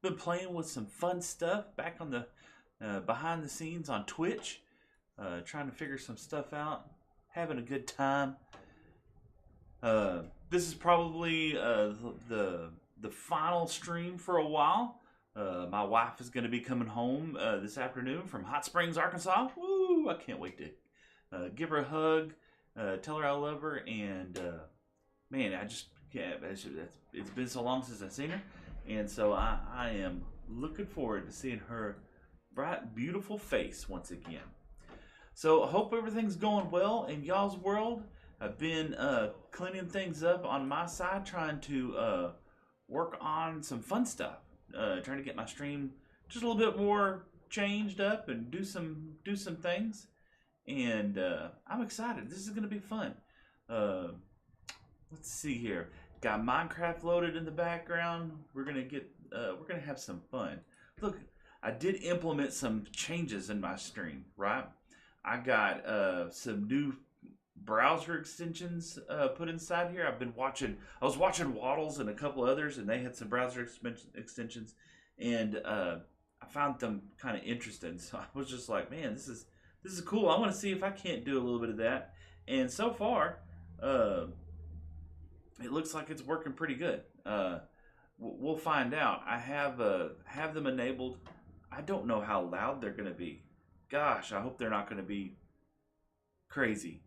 been playing with some fun stuff back on the behind the scenes on Twitch, trying to figure some stuff out, having a good time. This is probably the final stream for a while. My wife is going to be coming home this afternoon from Hot Springs, Arkansas. Woo! I can't wait to give her a hug, tell her I love her, and man, it's been so long since I've seen her, and so I am looking forward to seeing her bright, beautiful face once again. So I hope everything's going well in y'all's world. I've been cleaning things up on my side, trying to work on some fun stuff, trying to get my stream just a little bit more changed up and do some things. And I'm excited. This is gonna be fun. Let's see here. Got Minecraft loaded in the background. We're gonna have some fun. Look, I did implement some changes in my stream. Right, I got some new browser extensions put inside here. I was watching Waddles and a couple others, and they had some browser extensions, and I found them kind of interesting. So I was just like, man, this is cool. I want to see if I can't do a little bit of that. And so far, it looks like it's working pretty good. We'll find out. I have them enabled. I don't know how loud they're going to be. Gosh, I hope they're not going to be crazy.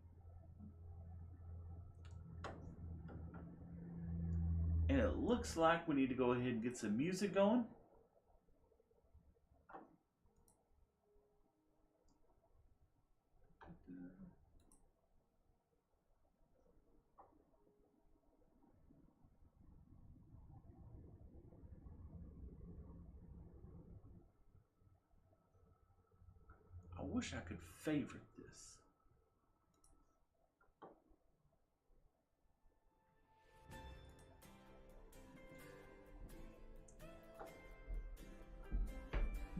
And it looks like we need to go ahead and get some music going. I wish I could favorite this.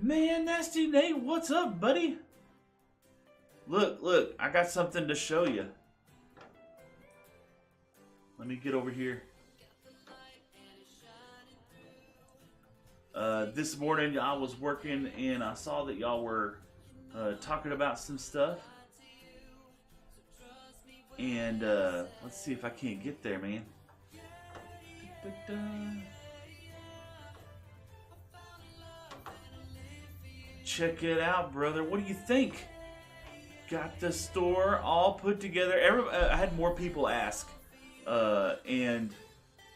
Man, Nasty Nate, what's up, buddy? Look, I got something to show you. Let me get over here. This morning I was working and I saw that y'all were talking about some stuff. And let's see if I can't get there, man. Check it out, brother. What do you think? Got the store all put together. I had more people ask, and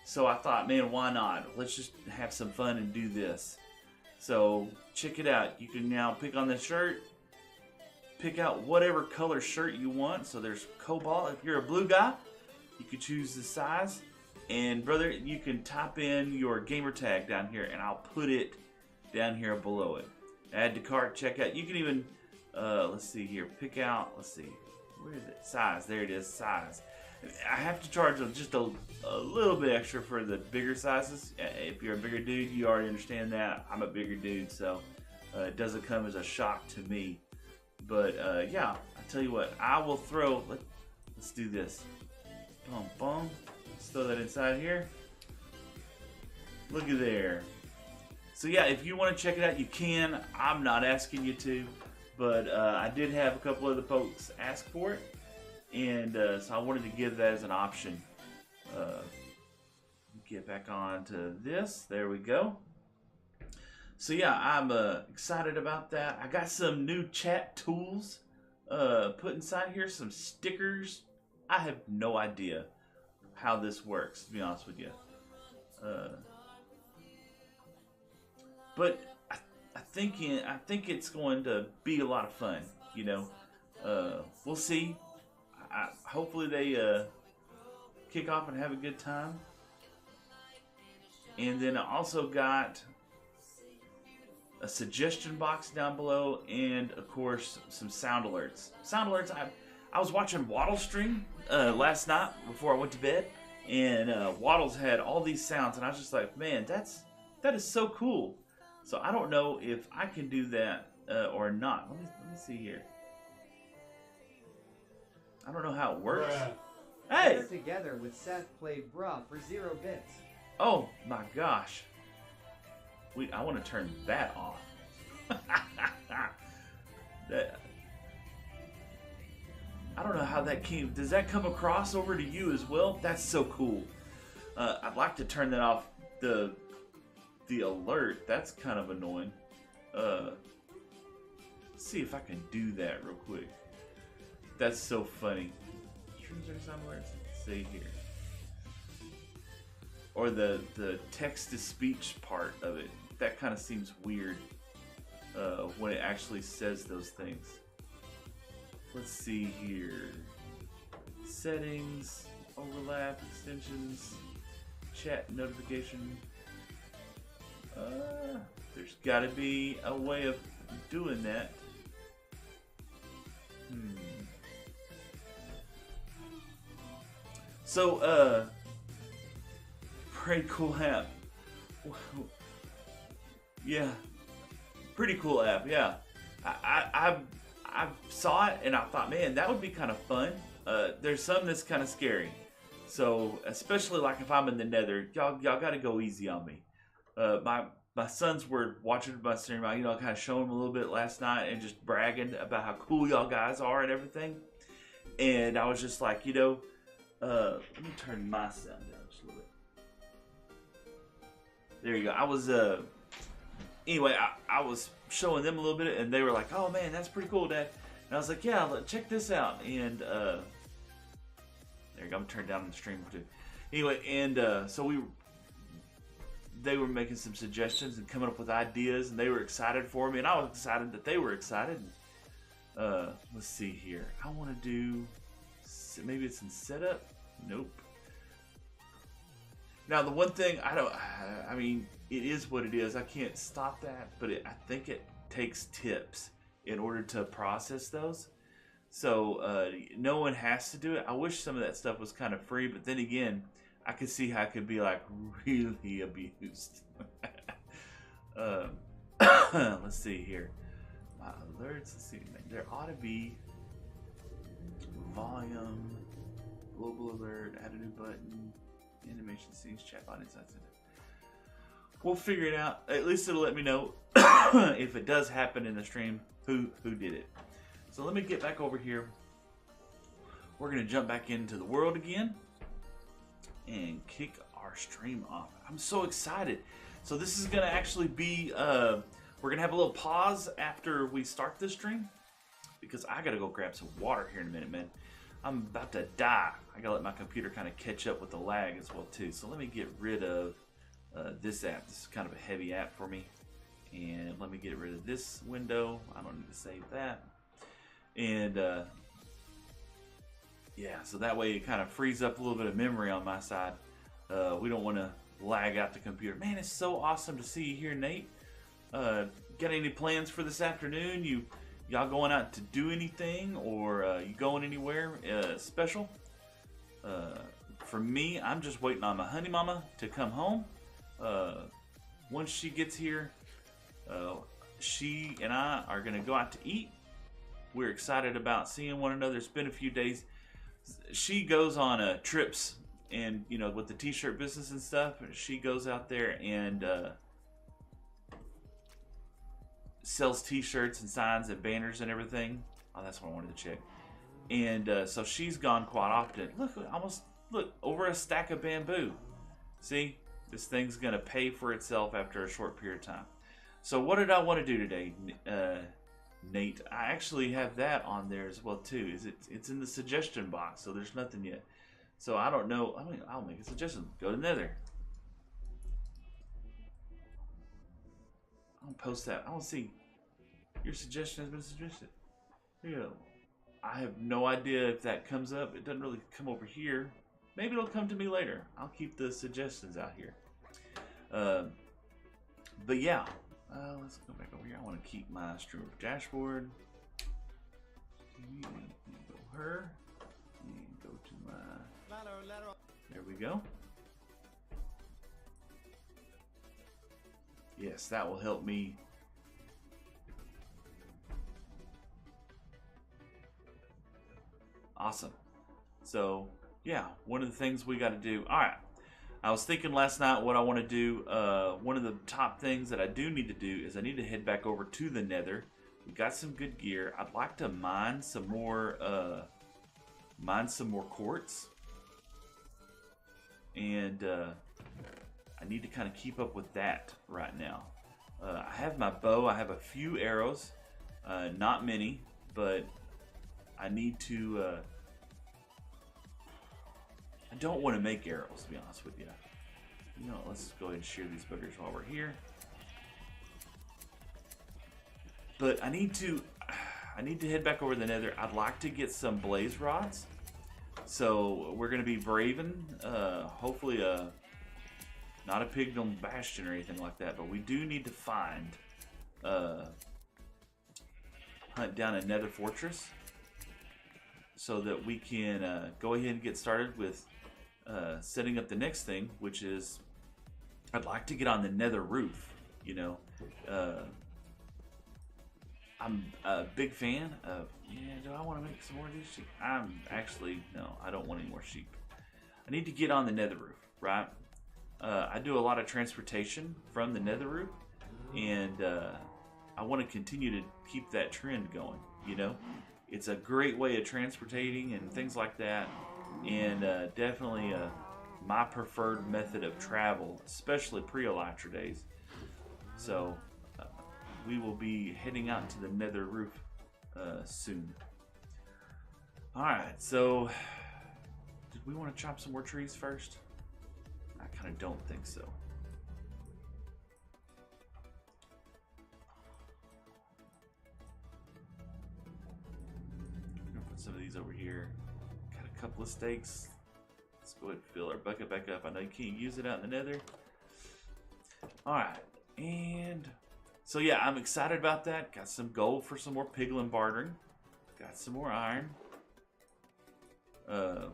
so I thought, man, why not? Let's just have some fun and do this. So check it out. You can now pick on the shirt, pick out whatever color shirt you want. So there's cobalt. If you're a blue guy, you can choose the size. And brother, you can type in your gamer tag down here, and I'll put it down here below it. Add to cart, check out. You can even, let's see here, pick out, let's see, where is it? Size, there it is, size. I have to charge just a little bit extra for the bigger sizes. If you're a bigger dude, you already understand that. I'm a bigger dude, so it doesn't come as a shock to me. But yeah, I tell you what, I will throw, let's do this. Boom, boom. Let's throw that inside here. Look at there. So yeah, if you want to check it out, you can. I'm not asking you to, but I did have a couple other folks ask for it, and so I wanted to give that as an option. Get back on to this. There we go. So yeah, I'm excited about that. I got some new chat tools put inside here, some stickers. I have no idea how this works, to be honest with you. But I think it's going to be a lot of fun. You know, we'll see. Hopefully they kick off and have a good time. And then I also got a suggestion box down below, and of course some sound alerts. Sound alerts. I was watching Waddle stream last night before I went to bed, and Waddles had all these sounds, and I was just like, man, that is so cool. So I don't know if I can do that or not. Let me see here. I don't know how it works. Hey! Get together with Seth played Bruh for 0 bits. Oh my gosh. I want to turn that off. That, I don't know how that came. Does that come across over to you as well? That's so cool. I'd like to turn that off. The alert. That's kind of annoying. Let's see if I can do that real quick. That's so funny. Streams are somewhere. Say here. Or the text to speech part of it. That kind of seems weird when it actually says those things. Let's see here. Settings, overlap, extensions, chat notification. There's got to be a way of doing that. So, pretty cool app. Yeah, pretty cool app. Yeah, I saw it and I thought, man, that would be kind of fun. There's some that's kind of scary. So, especially like if I'm in the nether, y'all got to go easy on me. My sons were watching my stream, you know, kind of showing them a little bit last night and just bragging about how cool y'all guys are and everything. And I was just like, you know, let me turn my sound down just a little bit. There you go. I was, anyway, I was showing them a little bit and they were like, oh man, that's pretty cool, Dad. And I was like, yeah, check this out. And, there you go. I'm turning down the stream too. Anyway, and, so they were making some suggestions and coming up with ideas, and they were excited for me, and I was excited that they were excited. Let's see here. I want to do, maybe it's in setup. Nope. Now the one thing I mean, it is what it is. I can't stop that, but I think it takes tips in order to process those. So no one has to do it. I wish some of that stuff was kind of free, but then again, I could see how it could be like really abused. Let's see here. My alerts. Let's see. There ought to be volume, global alert, add a new button, animation scenes, chat bot inside center. We'll figure it out. At least it'll let me know if it does happen in the stream who did it. So let me get back over here. We're gonna jump back into the world again and kick our stream off. I'm so excited. So this is gonna actually be we're gonna have a little pause after we start this stream because I gotta go grab some water here in a minute, man. I'm about to die. I gotta let my computer kind of catch up with the lag as well too. So let me get rid of this app. This is kind of a heavy app for me, and let me get rid of this window. I don't need to save that. And yeah, so that way it kind of frees up a little bit of memory on my side. We don't want to lag out the computer. Man, it's so awesome to see you here, Nate. Got any plans for this afternoon? Y'all going out to do anything, or you going anywhere special? For me, I'm just waiting on my honey mama to come home. Once she gets here, she and I are going to go out to eat. We're excited about seeing one another. It's been a few days. She goes on trips, and you know, with the t-shirt business and stuff, she goes out there and sells t-shirts and signs and banners and everything. Oh, that's what I wanted to check. And so she's gone quite often. Look, over a stack of bamboo. See, this thing's gonna pay for itself after a short period of time. So what did I want to do today, Nate? I actually have that on there as well too. It's in the suggestion box, so there's nothing yet. So I don't know. I mean, I'll make a suggestion. Go to Nether. I'll post that. I want to see. Your suggestion has been suggested. Here you go. I have no idea if that comes up. It doesn't really come over here. Maybe it'll come to me later. I'll keep the suggestions out here. But yeah. Let's go back over here. I want to keep my streamer dashboard. Go her. And go to my. There we go. Yes, that will help me. Awesome. So yeah, one of the things we got to do. All right. I was thinking last night what I want to do. One of the top things that I do need to do is I need to head back over to the Nether. We got some good gear. I'd like to mine some more quartz, and I need to kind of keep up with that right now. I have my bow. I have a few arrows, not many, but I need to. I don't want to make arrows, to be honest with you. You know, let's go ahead and shear these buggers while we're here. But I need to head back over the Nether. I'd like to get some blaze rods. So we're going to be braving, hopefully not a Pigdom Bastion or anything like that, but we do need to find, hunt down a Nether Fortress so that we can go ahead and get started with setting up the next thing, which is I'd like to get on the Nether roof. You know, I'm a big fan of. Yeah, do I want to make some more of these sheep? No, I don't want any more sheep. I need to get on the Nether roof, right? I do a lot of transportation from the Nether roof, and I want to continue to keep that trend going. You know, it's a great way of transporting and things like that, and definitely my preferred method of travel, especially pre-Elytra days. So we will be heading out to the Nether roof soon. Alright, so did we want to chop some more trees first? I kind of don't think so. I'm gonna put some of these over here. Got a couple of stakes. Let's go ahead and fill our bucket back up. I know you can't use it out in the Nether. Alright, and so yeah, I'm excited about that. Got some gold for some more piglin bartering. Got some more iron.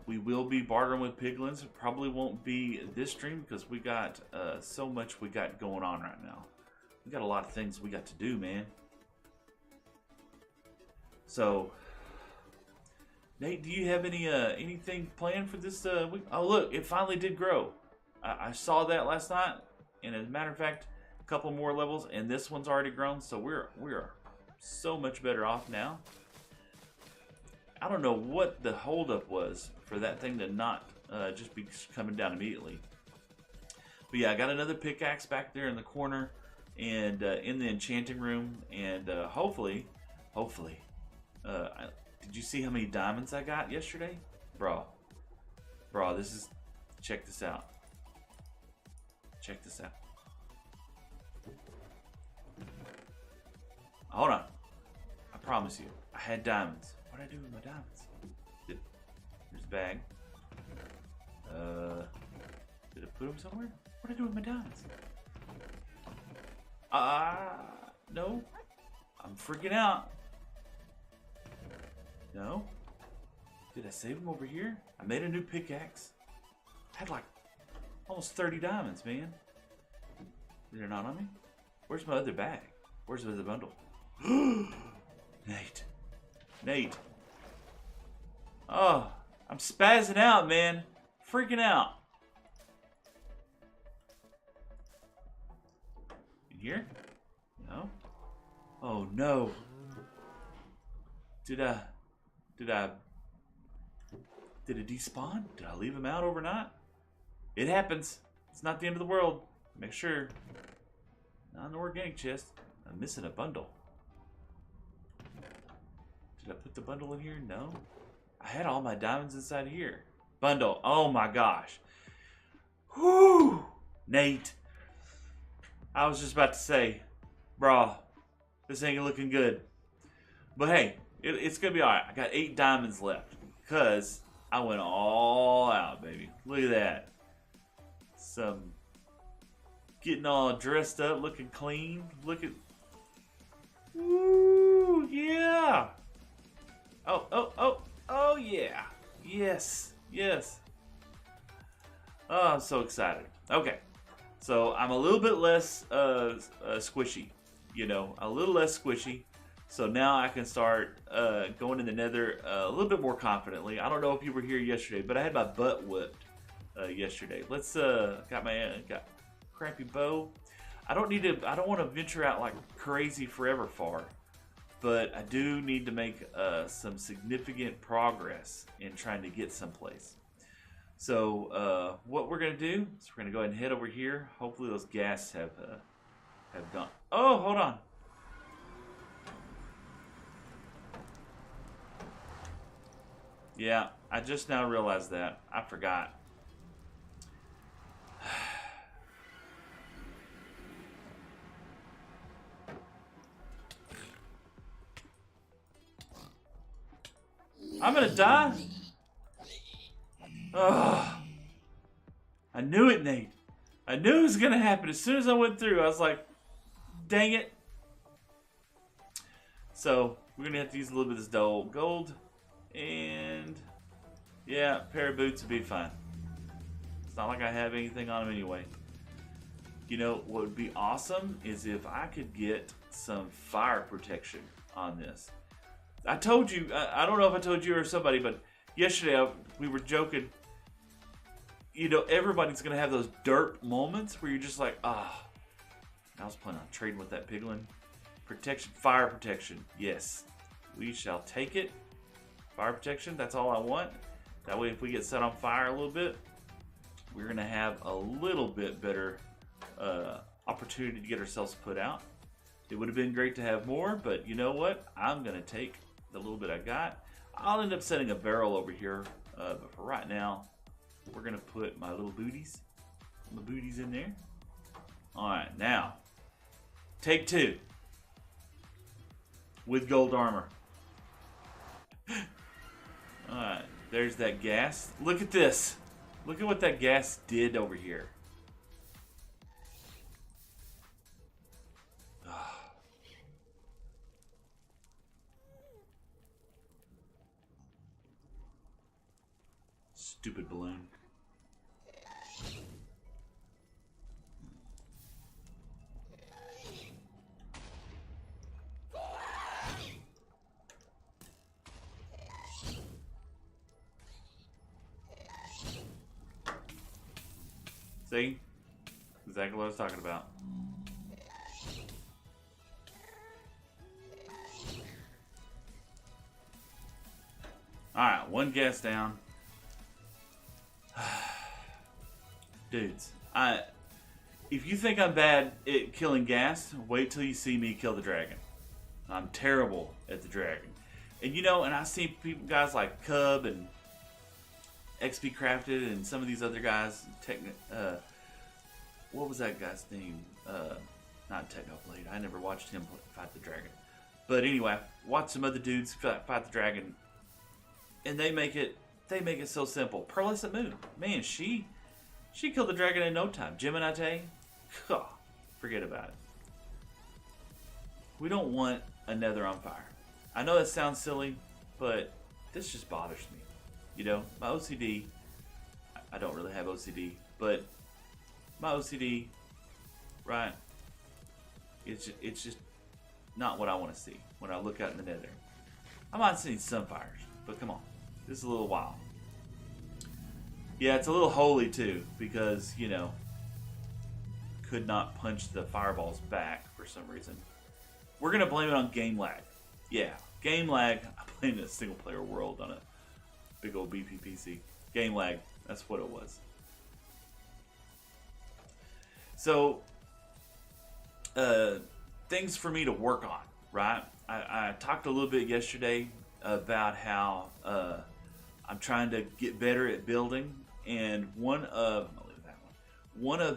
We will be bartering with piglins. It probably won't be this stream because we got so much we got going on right now. We got a lot of things we got to do, man. So, Nate, do you have anything planned for this week? Oh, look, it finally did grow. I saw that last night, and as a matter of fact, a couple more levels, and this one's already grown. So we're so much better off now. I don't know what the holdup was for that thing to not just be coming down immediately. But yeah, I got another pickaxe back there in the corner and in the enchanting room. And hopefully, did you see how many diamonds I got yesterday? Bro, check this out. Check this out. Hold on. I promise you, I had diamonds. What did I do with my diamonds? Here's the bag. Did I put them somewhere? What did I do with my diamonds? No. I'm freaking out. No. Did I save them over here? I made a new pickaxe. I had like almost 30 diamonds, man. They're not on me? Where's my other bag? Where's the other bundle? Nate. Oh, I'm spazzing out, man. Freaking out. In here? No. Oh no. Did it despawn? Did I leave him out overnight? It happens. It's not the end of the world. Make sure. Not an organic chest. I'm missing a bundle. Did I put the bundle in here? No. I had all my diamonds inside here. Bundle. Oh my gosh. Whoo! Nate. I was just about to say, bro, this ain't looking good. But hey, it's going to be alright. I got 8 diamonds left because I went all out, baby. Look at that. Some getting all dressed up, looking clean. Look at. Woo! Yeah. Oh yeah. Yes. Oh, I'm so excited. Okay. So I'm a little bit less squishy, you know, a little less squishy. So now I can start going in the Nether a little bit more confidently. I don't know if you were here yesterday, but I had my butt whipped yesterday. Let's got my got crappy bow. I don't want to venture out like crazy forever far, but I do need to make some significant progress in trying to get someplace. So what we're gonna do is we're gonna go ahead and head over here. Hopefully those gas have gone. Oh, hold on. Yeah, I just now realized that. I forgot. I'm gonna die? Ugh. I knew it, Nate. I knew it was gonna happen. As soon as I went through, I was like, dang it. So, we're gonna have to use a little bit of this dull gold. And, yeah, a pair of boots would be fine. It's not like I have anything on them anyway. You know, what would be awesome is if I could get some fire protection on this. I told you, I don't know if I told you or somebody, but yesterday we were joking. You know, everybody's going to have those derp moments where you're just like, ah, I was planning on trading with that piglin. Protection, fire protection. Yes, we shall take it. Fire protection, that's all I want. That way if we get set on fire a little bit, we're going to have a little bit better opportunity to get ourselves put out. It would have been great to have more, but you know what? I'm going to take the little bit I got. I'll end up setting a barrel over here, but for right now, we're going to put my little booties in there. Alright, now, take 2 with gold armor. Alright, there's that gas. Look at this. Look at what that gas did over here. Stupid balloon. See? Exactly what I was talking about. Alright, one gas down. Dudes, if you think I'm bad at killing gas, wait till you see me kill the dragon. I'm terrible at the dragon. And you know, and I see people, guys like Cub and XP Crafted and some of these other guys, what was that guy's name? Not Technoblade. I never watched him fight the dragon. But anyway, I watched some other dudes fight the dragon, and they make it so simple. Pearlescent Moon, man, she killed the dragon in no time. Gemini, forget about it. We don't want a nether on fire. I know that sounds silly, but this just bothers me. You know, my OCD, I don't really have OCD, but my OCD, right, it's just not what I want to see when I look out in the nether. I might see some fires, but come on, this is a little wild. Yeah, it's a little holy too, because, you know, could not punch the fireballs back for some reason. We're going to blame it on game lag. Yeah, game lag. I played in a single player world on a big old BPPC. Game lag, that's what it was. So, things for me to work on, right? I talked a little bit yesterday about how I'm trying to get better at building. And one of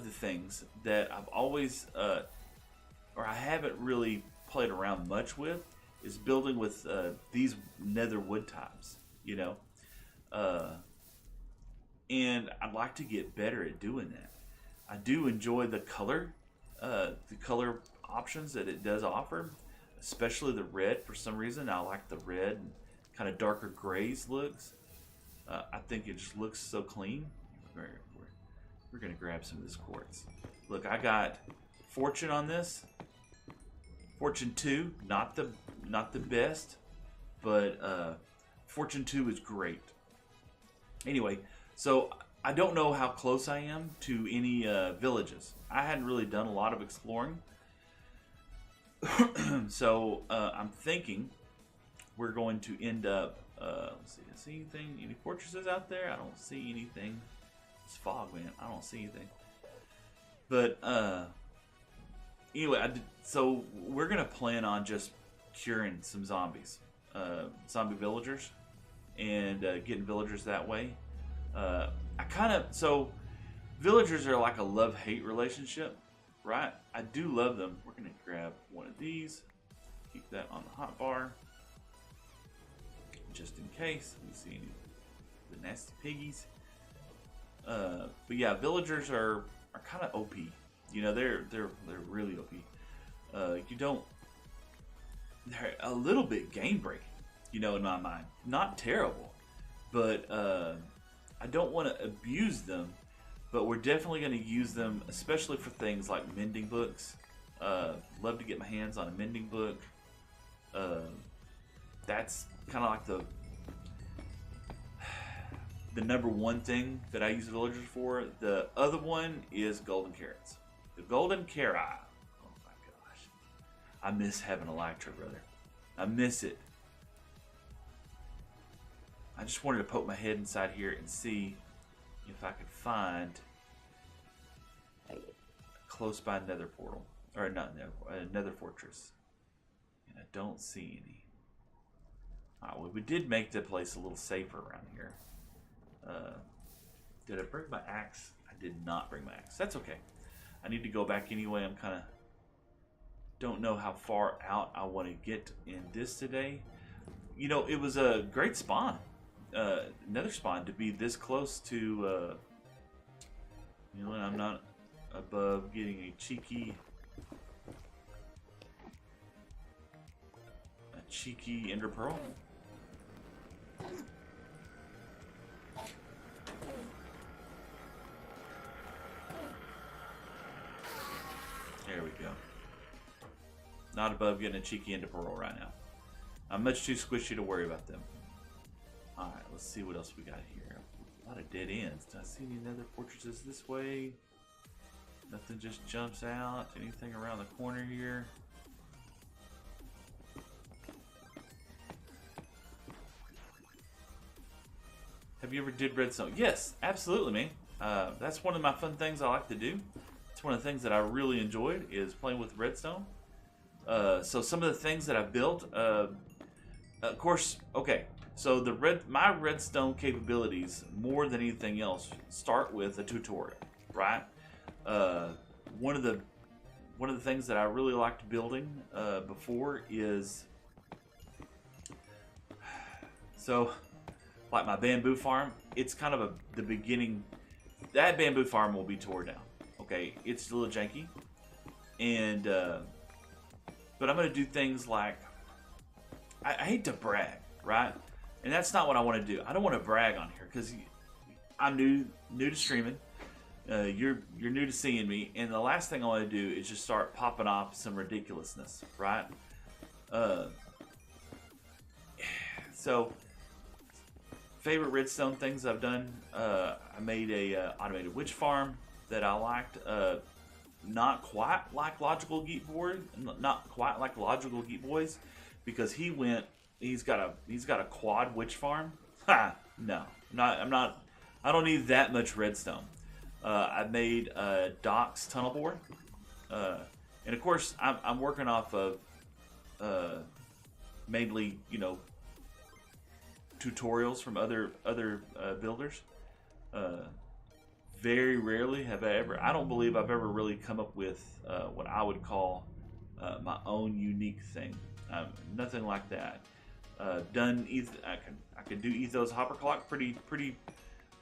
the things that I've always, or I haven't really played around much with, is building with these nether wood types, you know. And I'd like to get better at doing that. I do enjoy the color options that it does offer, especially the red. For some reason, I like the red and kind of darker grays looks. I think it just looks so clean. We're going to grab some of this quartz. Look, I got Fortune on this. Fortune 2, not the best, but Fortune 2 is great. Anyway, so I don't know how close I am to any villages. I hadn't really done a lot of exploring. So I'm thinking we're going to end up, let's see, see anything, any fortresses out there? I don't see anything. It's fog, man. I don't see anything. But anyway, so we're going to plan on just curing some zombies, zombie villagers, and getting villagers that way. So villagers are like a love-hate relationship, right? I do love them. We're going to grab one of these, keep that on the hot bar, just in case we see any of the nasty piggies. But yeah, villagers are kind of OP. You know, they're really OP. They're a little bit game breaking, you know, in my mind. Not terrible, but I don't want to abuse them. But we're definitely going to use them, especially for things like mending books. Love to get my hands on a mending book. That's kind of like the number one thing that I use villagers for. The other one is golden carrots. The golden carrot. Oh my gosh. I miss having a Elytra, brother. I miss it. I just wanted to poke my head inside here and see if I could find a close by nether portal. Or not nether, nether fortress. And I don't see any. Alright, well, we did make the place a little safer around here. Did I bring my axe? I did not bring my axe. That's okay. I need to go back anyway. I'm kind of don't know how far out I want to get in this today. You know, it was a great spawn. Nether spawn to be this close to, you know, and I'm not above getting a cheeky ender pearl. There we go. Not above getting a cheeky ender pearl right now. I'm much too squishy to worry about them. Alright, let's see what else we got here. A lot of dead ends. Do I see any nether fortresses this way? Nothing just jumps out. Anything around the corner here? Have you ever did redstone? Yes, absolutely, man. That's one of my fun things I like to do. It's one of the things that I really enjoyed is playing with redstone. So some of the things that I built, of course, okay. So my redstone capabilities, more than anything else, start with a tutorial, right? One of the things that I really liked building before is so. Like my bamboo farm, it's kind of the beginning. That bamboo farm will be tore down. Okay, it's a little janky, and but I'm gonna do things like I hate to brag, right? And that's not what I want to do. I don't want to brag on here because I'm new to streaming. You're new to seeing me, and the last thing I want to do is just start popping off some ridiculousness, right? So. Favorite redstone things I've done, I made a automated witch farm that I liked. Not quite like Logical Geek Board, not quite like Logical Geek Boys, because he's got a quad witch farm. Ha! No, I don't need that much redstone. I made Doc's tunnel board, and of course I'm working off of mainly, you know, tutorials from other builders. Very rarely have I don't believe I've ever really come up with what I would call my own unique thing. Nothing like that. I can do Ethos hopper clock pretty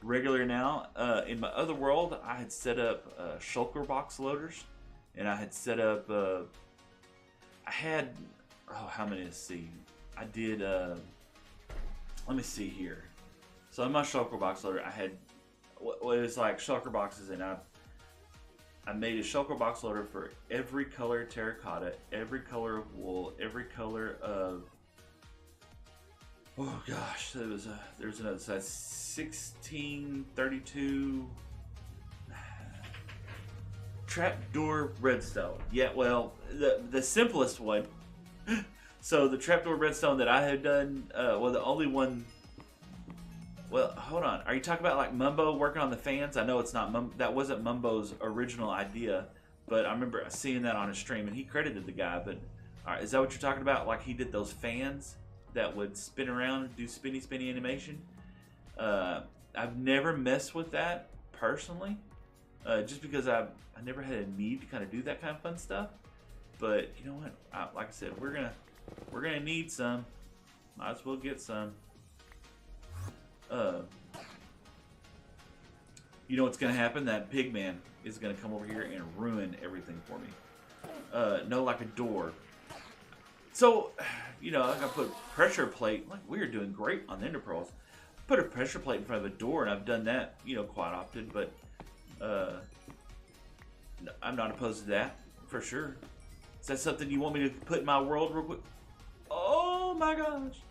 regular now. In my other world, I had set up shulker box loaders, and I had set up I had how many to see? I did let me see here. So in my shulker box loader, I had what is like shulker boxes, and I made a shulker box loader for every color of terracotta, every color of wool, every color of Oh gosh, there's another size 1632 trapdoor redstone. Yeah, well, the simplest one. So the trapdoor redstone that I had done, well, the only one. Well, hold on. Are you talking about like Mumbo working on the fans? I know it's not that wasn't Mumbo's original idea, but I remember seeing that on his stream, and he credited the guy. But all right, is that what you're talking about? Like he did those fans that would spin around and do spinny animation? I've never messed with that personally, just because I never had a need to kind of do that kind of fun stuff. But you know what? Like I said, we're gonna need some. Might as well get some. You know what's gonna happen? That pig man is gonna come over here and ruin everything for me. No, like a door. So, you know, I gotta put a pressure plate. Like we were doing great on the Ender Pearls. Put a pressure plate in front of a door, and I've done that, you know, quite often. But I'm not opposed to that for sure. Is that something you want me to put in my world real quick? Oh my gosh.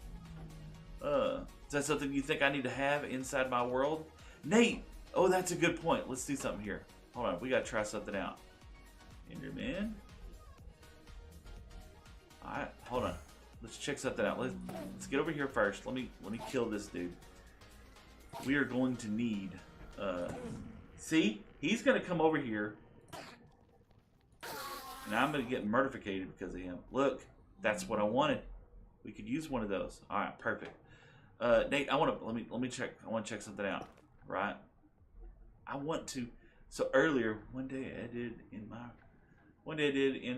Is that something you think I need to have inside my world? Nate! Oh, that's a good point. Let's do something here. Hold on, we gotta try something out. Enderman. Alright, hold on. Let's check something out. Let's get over here first. Let me kill this dude. We are going to need see? He's gonna come over here. And I'm gonna get murdificated because of him. Look, that's what I wanted. We could use one of those. Alright, perfect. Nate, I want to let me check. I want to check something out, right? I want to. So earlier, one day I did in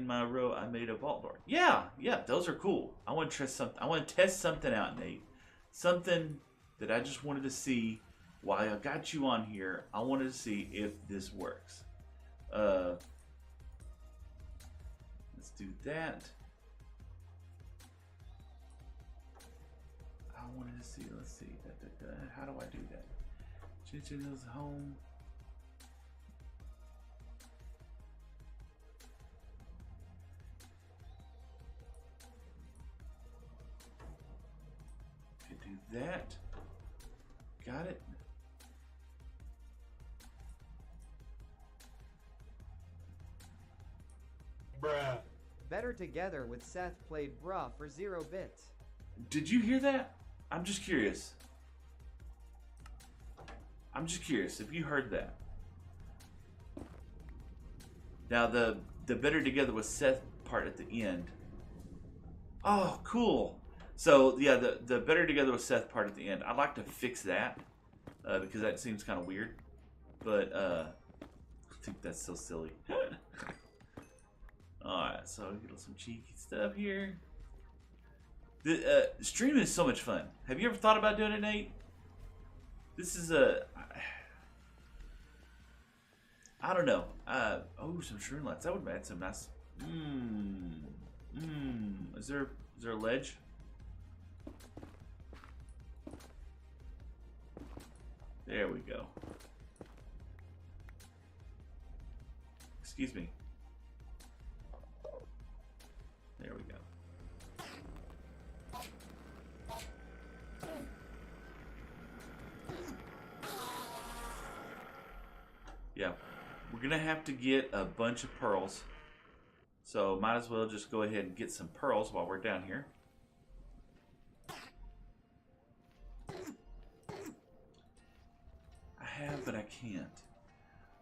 my row. I made a vault door. Yeah, those are cool. I want to test something. I want to test something out, Nate. Something that I just wanted to see. While I got you on here, I wanted to see if this works. Let's do that. I wanted to see. Let's see. How do I do that? Chichi's home. Could do that. Got it. Bruh. Better Together with Seth played Bruh for 0 bits. Did you hear that? I'm just curious. I'm just curious if you heard that. Now the Better Together with Seth part at the end. Oh, cool. So yeah, the Better Together with Seth part at the end. I'd like to fix that because that seems kind of weird. But I think that's so silly. Alright, so get some cheeky stuff here. The streaming is so much fun. Have you ever thought about doing it, Nate? This is I don't know. Oh, some shroom lights. That would add some nice. Is there a ledge? There we go. Excuse me. There we go. Yeah, we're gonna have to get a bunch of pearls. So might as well just go ahead and get some pearls while we're down here. I have, but I can't.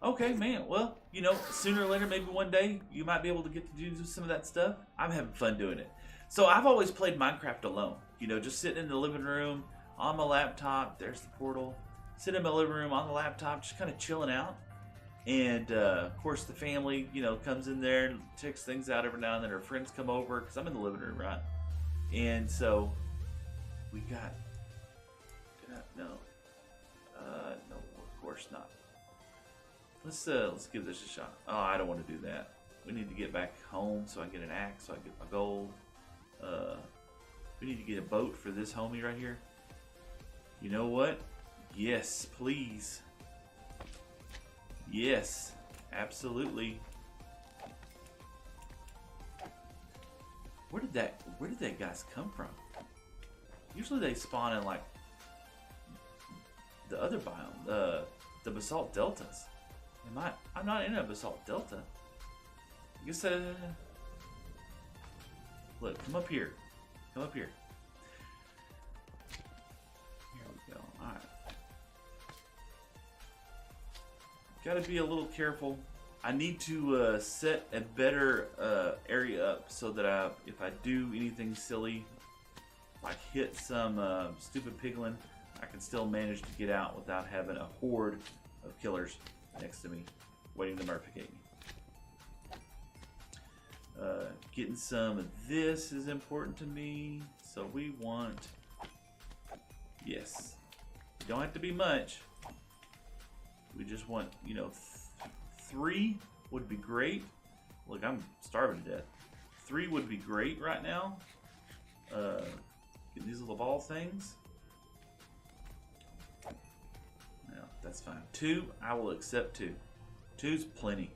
Okay, man. Well, you know, sooner or later, maybe one day, you might be able to get to do some of that stuff. I'm having fun doing it. So I've always played Minecraft alone. You know, just sitting in the living room on my laptop. There's the portal. Sitting in my living room on the laptop, just kind of chilling out. And of course, the family, you know, comes in there and checks things out every now and then. Her friends come over because I'm in the living room, right? And so we got no, of course not. Let's give this a shot. Oh, I don't want to do that. We need to get back home so I can get an axe, so I can get my gold. We need to get a boat for this homie right here. You know what? Yes, please. Yes, absolutely. Where did that guys come from? Usually they spawn in like the other biome, the basalt deltas. I'm not in a basalt delta. I guess look, come up here. Come up here. Here we go. Alright. Gotta be a little careful. I need to set a better area up so that if I do anything silly, like hit some stupid piglin, I can still manage to get out without having a horde of killers next to me waiting to murficate me. Getting some of this is important to me, so we want, yes, you don't have to be much. We just want, you know, 3 would be great. Look, I'm starving to death. 3 would be great right now. Get these little ball things. No, that's fine. 2, I will accept 2. 2's plenty.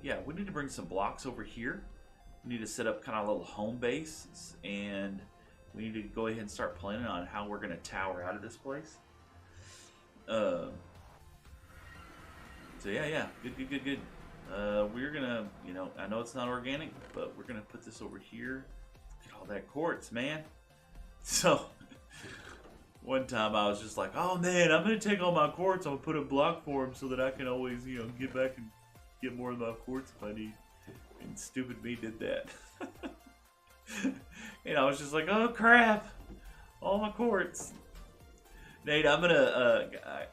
Yeah, we need to bring some blocks over here. We need to set up kind of a little home base, and we need to go ahead and start planning on how we're going to tower out of this place. So yeah, good. We're gonna, you know, I know it's not organic, but we're gonna put this over here. Look at all that quartz, man. So one time I was just like, oh man, I'm gonna take all my quartz, I'm gonna put a block for them so that I can always, you know, get back and get more of my quartz if I need. And stupid me did that. And I was just like, oh crap, all my quartz. Nate, I'm gonna,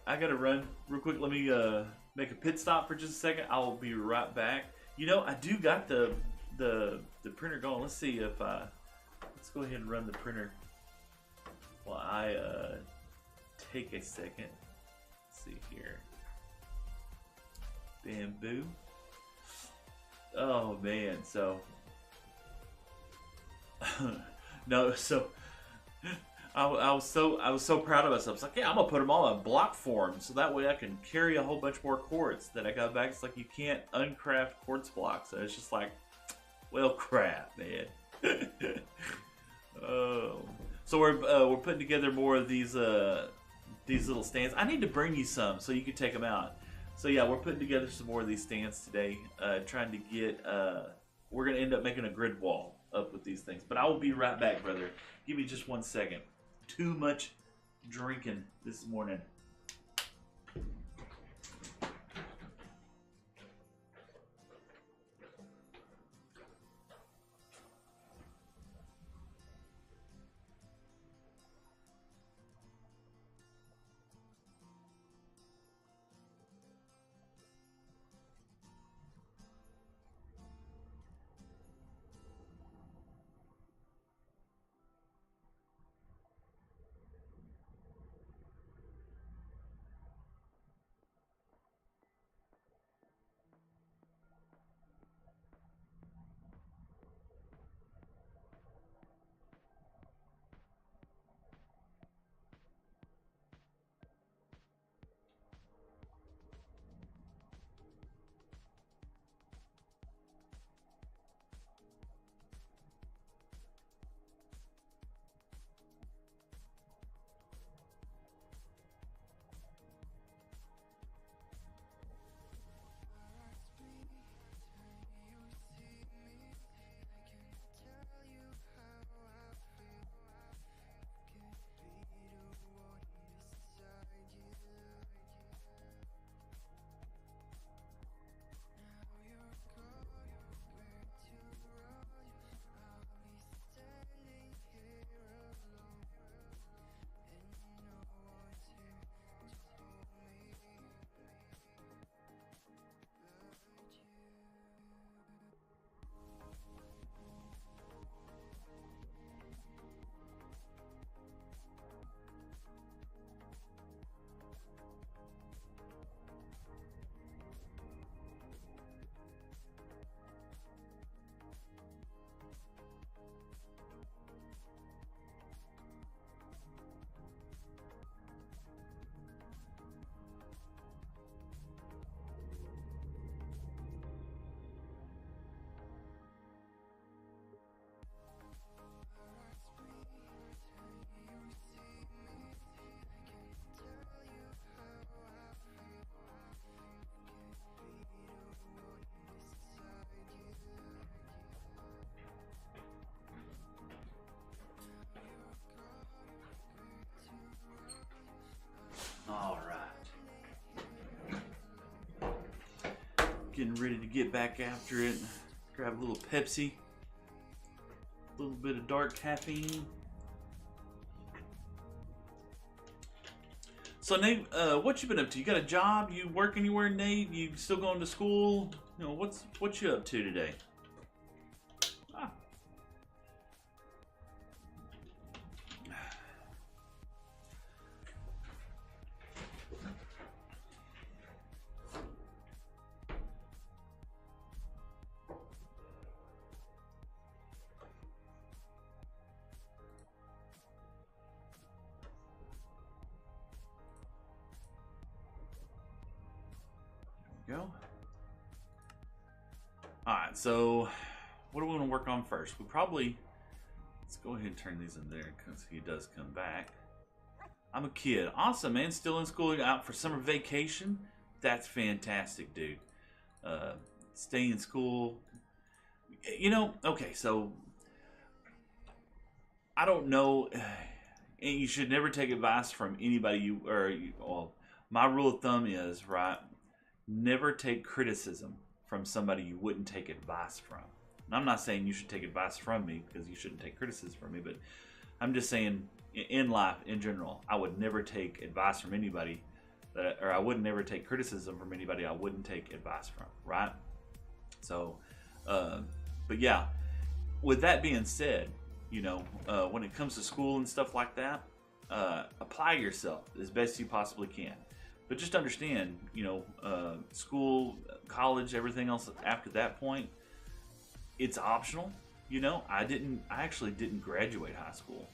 I gotta run real quick. Let me make a pit stop for just a second. I'll be right back. You know, I do got the printer going. Let's see if let's go ahead and run the printer while I take a second. Let's see here. Bamboo. Oh man, so no, so I was so proud of myself. I was like, yeah, I'm gonna put them all in block form, so that way I can carry a whole bunch more quartz. Then I got back. It's like you can't uncraft quartz blocks. So it's just like, well, crap, man. Oh, so we're putting together more of these little stands. I need to bring you some so you can take them out. So yeah, we're putting together some more of these stands today. Trying to get. We're gonna end up making a grid wall up with these things. But I will be right back, brother. Give me just 1 second. Too much drinking this morning. Getting ready to get back after it. Grab a little Pepsi. A little bit of dark caffeine. So Nate, what you been up to? You got a job? You work anywhere, Nate? You still going to school? You know, what you up to today? Ah. Go. Alright, so what are we going to work on first? Let's go ahead and turn these in there because he does come back. I'm a kid. Awesome, man. Still in school, out for summer vacation. That's fantastic, dude. Stay in school. You know, okay, so I don't know. And you should never take advice from anybody well, my rule of thumb is, right, never take criticism from somebody you wouldn't take advice from. And I'm not saying you should take advice from me because you shouldn't take criticism from me, but I'm just saying in life in general, I would never take advice from anybody or I would never take criticism from anybody I wouldn't take advice from, right? So, but yeah, with that being said, you know, when it comes to school and stuff like that, apply yourself as best you possibly can. But just understand, you know, school, college, everything else after that point, it's optional. You know, I actually didn't graduate high school.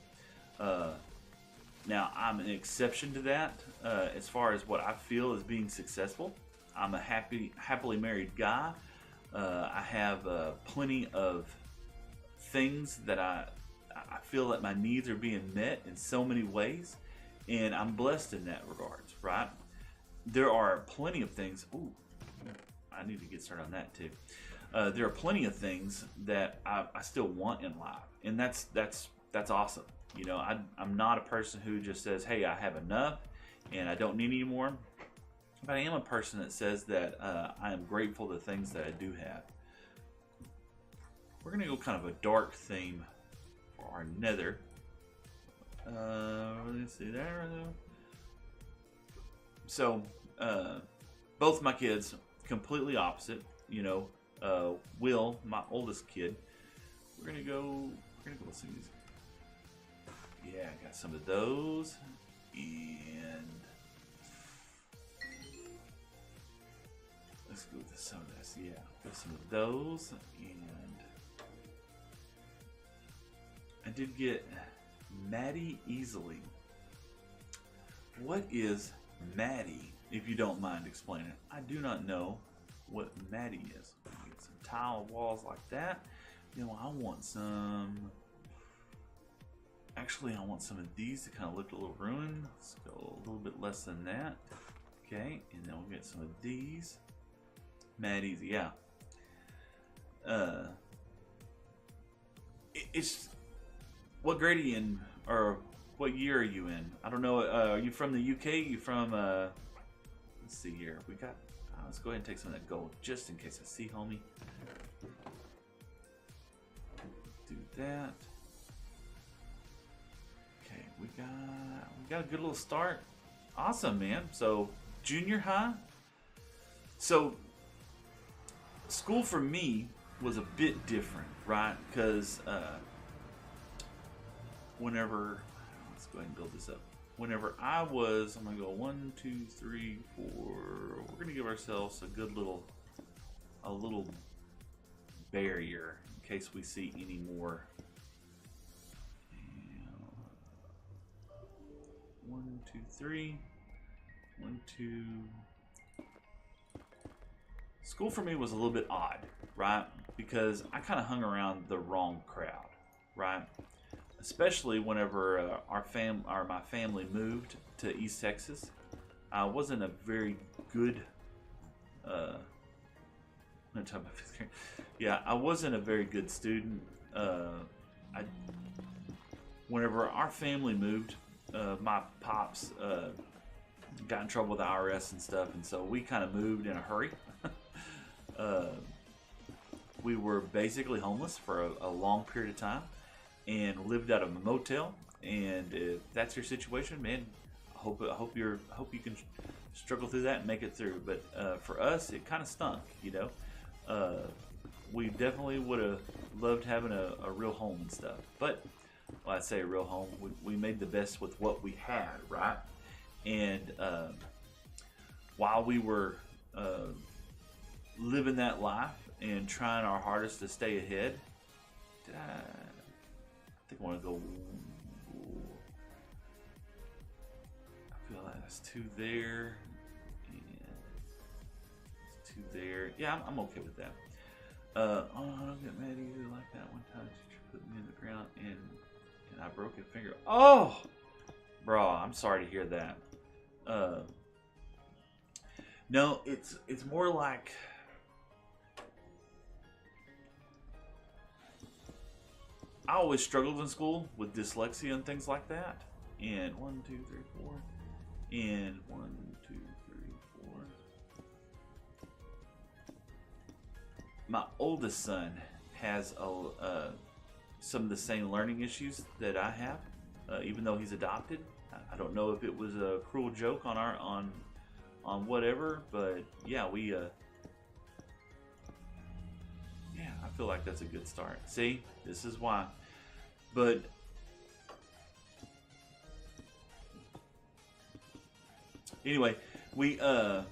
Now, I'm an exception to that as far as what I feel as being successful. I'm a happily married guy. I have plenty of things that I feel that my needs are being met in so many ways, and I'm blessed in that regards, right? There are plenty of things. Ooh, I need to get started on that too. There are plenty of things that I still want in life, and that's awesome. You know, I'm not a person who just says, "Hey, I have enough, and I don't need any more." But I am a person that says that I am grateful to things that I do have. We're gonna go kind of a dark theme for our nether. Let's see there. So, both my kids, completely opposite. You know, Will, my oldest kid, we're gonna go with some of these. Yeah, I got some of those, and let's go with some of this. Yeah, got some of those, and I did get Maddie easily. What is Maddie, if you don't mind explaining? I do not know what Maddie is. Get some tile walls like that. You know, I want some. Actually, I want some of these to kind of look a little ruined. Let's go a little bit less than that. Okay, and then we'll get some of these. Maddie's, yeah. It's what grade are you in, or what year are you in? I don't know. Are you from the UK? You from? Let's see here. We got. Let's go ahead and take some of that gold just in case I see homie. Do that. Okay, we got a good little start. Awesome, man. So junior high. So school for me was a bit different, right? Because whenever, let's go ahead and build this up. Whenever I was, I'm gonna go 1, 2, 3, 4. We're gonna give ourselves a good little, barrier in case we see any more. 1, 2, 3. 1, 2. School for me was a little bit odd, right? Because I kind of hung around the wrong crowd, right? Especially whenever my family moved to East Texas. I wasn't a very good. Yeah, I wasn't a very good student. Whenever our family moved, my pops got in trouble with the IRS and stuff, and so we kind of moved in a hurry. Uh, we were basically homeless for a long period of time and lived out of a motel. And if that's your situation, man, I hope you can struggle through that and make it through. But for us, it kind of stunk, you know. We definitely would have loved having a real home and stuff. But well, I'd say a real home. We made the best with what we had, right? And while we were living that life and trying our hardest to stay ahead, I think I want to go. I feel like that's 2 there, and it's 2 there. Yeah, I'm okay with that. Oh, don't get mad at you like that one time. You put me in the ground and I broke a finger. Oh, bro, I'm sorry to hear that. No, it's more like I always struggled in school with dyslexia and things like that. And 1, 2, 3, 4, and 1, 2, 3, 4. My oldest son has some of the same learning issues that I have, even though he's adopted. I don't know if it was a cruel joke on whatever, but yeah, I feel like that's a good start. See, this is why. But anyway, we always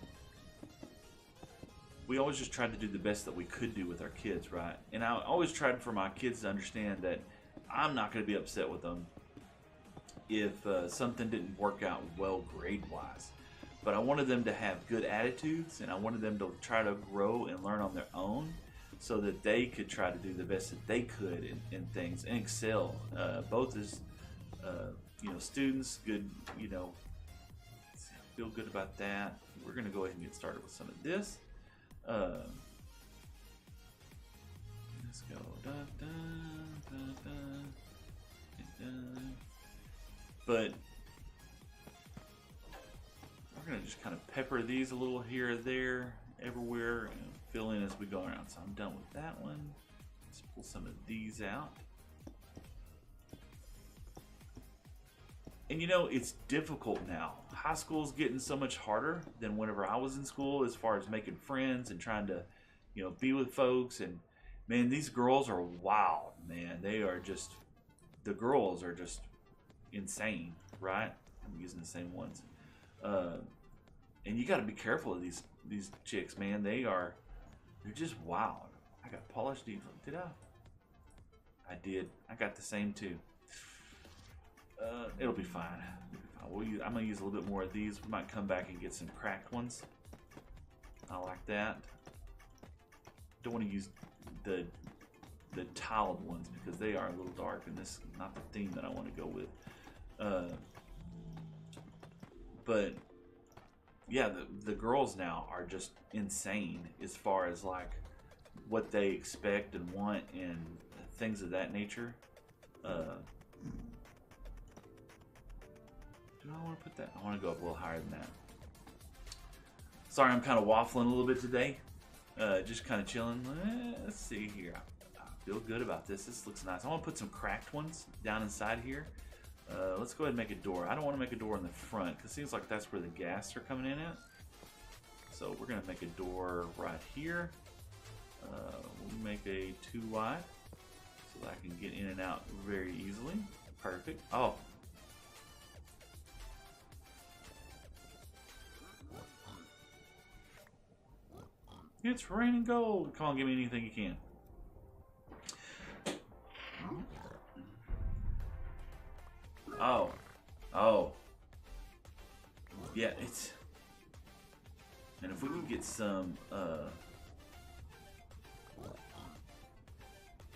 just tried to do the best that we could do with our kids, right? And I always tried for my kids to understand that I'm not going to be upset with them if something didn't work out well grade-wise. But I wanted them to have good attitudes, and I wanted them to try to grow and learn on their own so that they could try to do the best that they could in things and excel, both as students, good, feel good about that. We're going to go ahead and get started with some of this. Let's go. Da, da, da, da, da. But we're going to just kind of pepper these a little here or there, everywhere, and fill in as we go around. So I'm done with that one. Let's pull some of these out. And it's difficult now. High school's getting so much harder than whenever I was in school as far as making friends and trying to, be with folks. And man, these girls are wild, man. The girls are just insane, right? I'm using the same ones. And you got to be careful of these chicks, man. They're just wild. I got polished diesel. Did I? I did. I got the same too. It'll be fine. I'm gonna use a little bit more of these. We might come back and get some cracked ones. I like that. Don't want to use the tiled ones because they are a little dark, and this is not the theme that I want to go with. But yeah, the girls now are just insane as far as like what they expect and want and things of that nature. Do I want to put that? I want to go up a little higher than that. Sorry, I'm kind of waffling a little bit today. Just kind of chilling. Let's see here. I feel good about this. This looks nice. I want to put some cracked ones down inside here. Let's go ahead and make a door. I don't want to make a door in the front because it seems like that's where the gas are coming in at. So we're going to make a door right here. We'll make a 2 wide so that I can get in and out very easily. Perfect. Oh. It's raining gold. Come on, give me anything you can. Oh. Yeah, it's... And if we could get some,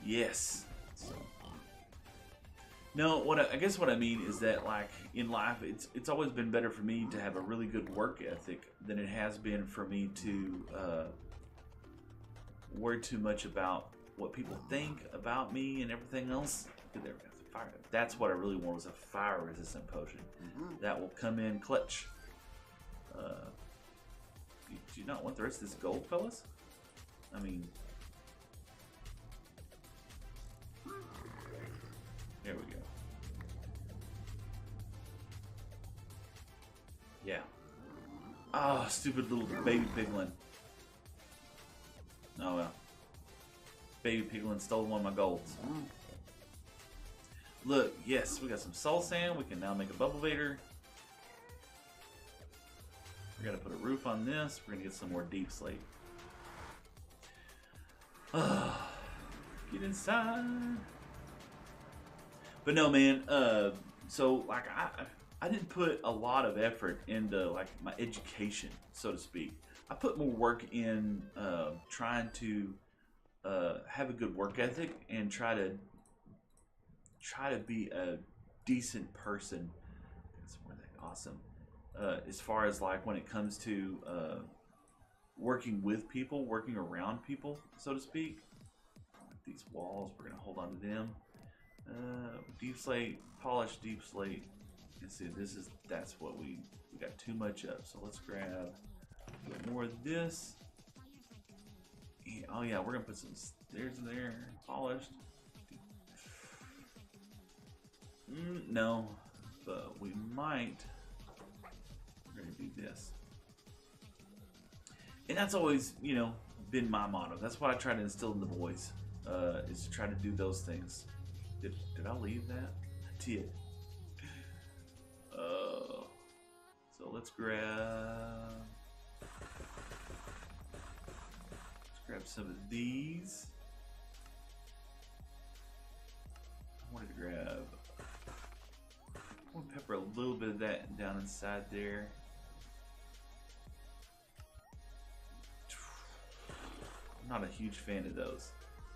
yes. No, I guess what I mean is that, like, in life, it's always been better for me to have a really good work ethic than it has been for me to worry too much about what people think about me and everything else. There we go. Fire. That's what I really want, was a fire-resistant potion that will come in clutch. Do you not want the rest of this gold, fellas? I mean, there we go. Yeah. Ah, oh, stupid little baby piglin. Oh well. Baby piglin stole one of my golds. Look, yes, we got some soul sand. We can now make a bubble vader. We're gonna put a roof on this. We're gonna get some more deep slate. Get inside. But no, man. So like I didn't put a lot of effort into like my education, so to speak. I put more work in trying to have a good work ethic and try to be a decent person. That's awesome. As far as like when it comes to working with people, working around people, so to speak. These walls, we're gonna hold on to them. Deep slate, polished deep slate. And see, that's what we got too much of. So let's grab more of this. And, oh yeah, we're gonna put some stairs in there, polished. No, but we might. We're gonna do this, and that's always, you know, been my motto. That's what I try to instill in the boys, is to try to do those things. Did I leave that? I did. So let's grab some of these. I wanted to grab. I want to pepper a little bit of that down inside there. I'm not a huge fan of those.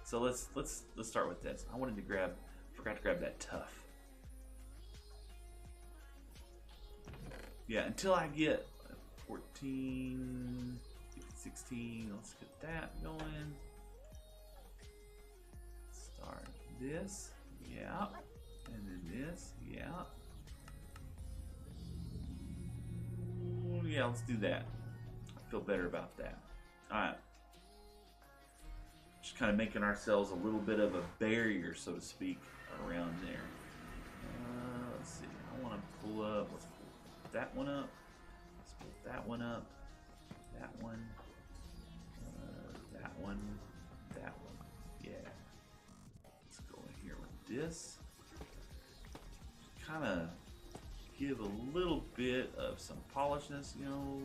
So let's start with this. I wanted to forgot to grab that tough. Yeah, until I get 14, 16, let's get that going. Start this, yeah, and then this, yeah. Ooh, yeah, let's do that. I feel better about that. Alright. Just kind of making ourselves a little bit of a barrier, so to speak, around there. Let's see, I want to pull up, let's pull that one up, let's pull that one up, that one, that one, that one, yeah. Let's go in here with this. Kind of give a little bit of some polishness, you know.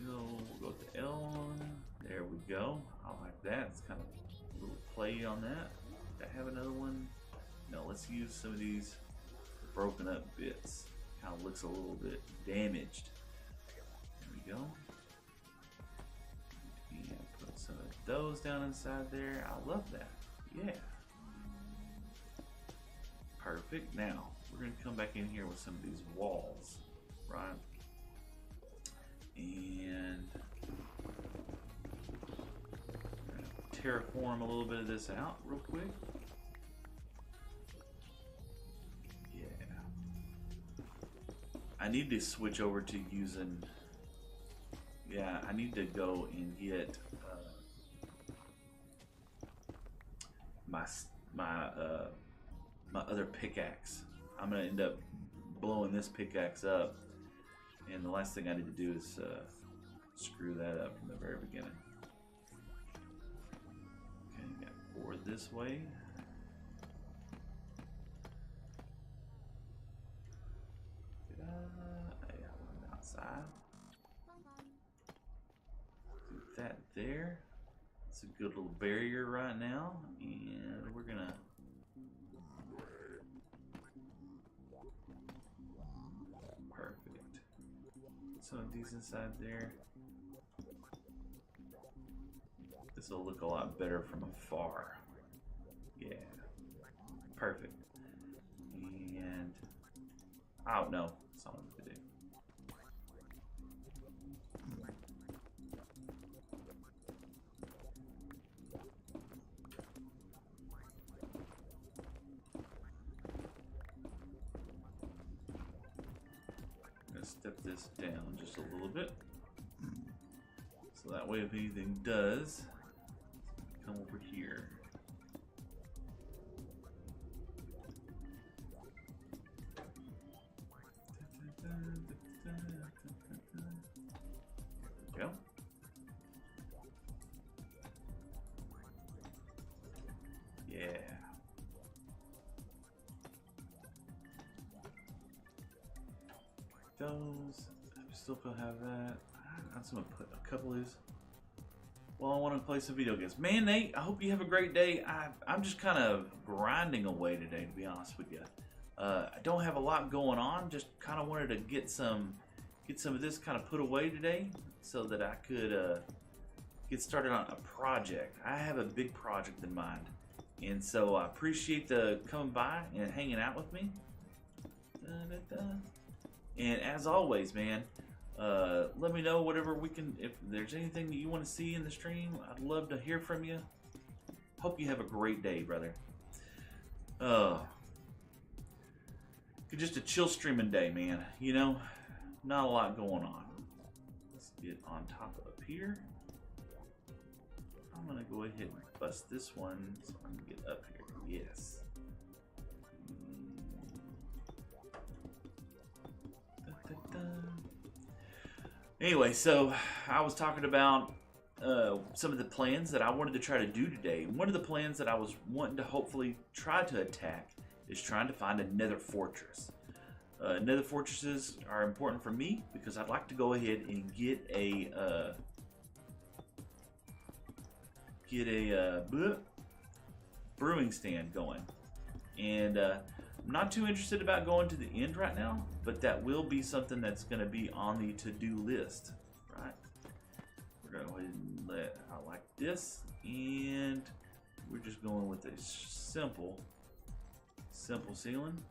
We'll go with the L one. There we go. I like that. It's kind of a little play on that. Do I have another one? No, let's use some of these broken up bits. Kind of looks a little bit damaged. There we go. And put some of those down inside there. I love that. Yeah. Perfect. Now, we're going to come back in here with some of these walls, right? And terraform a little bit of this out real quick. Yeah. I need to switch over to using, yeah, I need to go and get my other pickaxe. I'm gonna end up blowing this pickaxe up, and the last thing I need to do is screw that up from the very beginning. Okay, got board this way. Yeah, one outside. Do that there. It's a good little barrier right now, and we're gonna. Some of these inside there. This will look a lot better from afar. Yeah. Perfect. And I don't know. Something to do. Step this down just a little bit. So that way if anything does, come over here. Go. Yeah. Those. I still don't have that. I'm just gonna put a couple of these. Well, I want to play some video games. Man, Nate, I hope you have a great day. I'm just kind of grinding away today, to be honest with you. I don't have a lot going on. Just kind of wanted to get some of this kind of put away today, so that I could get started on a project. I have a big project in mind, and so I appreciate the coming by and hanging out with me. And as always, man, let me know whatever we can. If there's anything that you want to see in the stream, I'd love to hear from you. Hope you have a great day, brother. Just a chill streaming day, man. You know, not a lot going on. Let's get on top of up here. I'm gonna go ahead and bust this one so I can get up here. Yes. Anyway, so I was talking about some of the plans that I wanted to try to do today. One of the plans that I was wanting to hopefully try to attack is trying to find a nether fortress. Nether fortresses are important for me because I'd like to go ahead and get a brewing stand going. And I'm not too interested about going to the end right now, but that will be something that's going to be on the to-do list, right? We're going to go ahead and let out like this, and we're just going with a simple ceiling.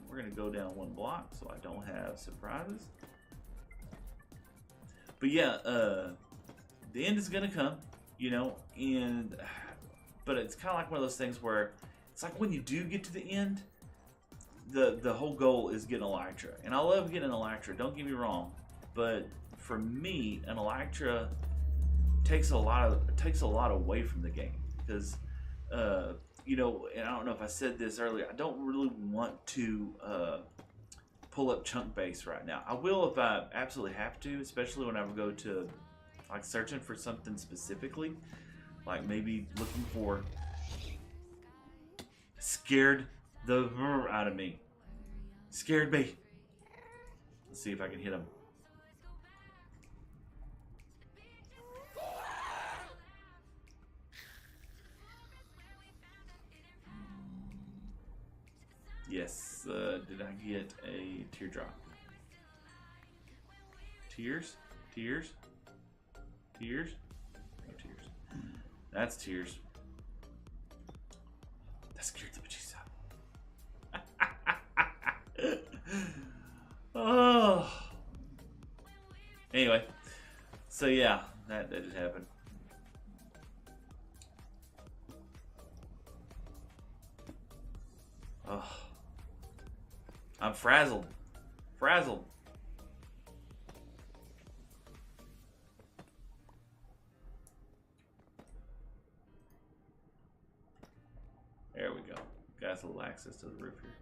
We're going to go down one block so I don't have surprises. But yeah, the end is going to come, you know, but it's kind of like one of those things where it's like when you do get to the end, the whole goal is getting Elytra, and I love getting an Elytra. Don't get me wrong, but for me, an Elytra takes a lot away from the game because you know, and I don't know if I said this earlier. I don't really want to pull up chunk base right now. I will if I absolutely have to, especially when I go to like searching for something specifically, like maybe looking for. Scared the out of me. Scared me. Let's see if I can hit him. Yes. Did I get a teardrop? Tears? Tears? Tears? No tears. That's tears. That scared the bejesus out. Oh. Anyway, so yeah, that did happen. Oh. I'm frazzled. Frazzled. There we go. Got a little access to the roof here.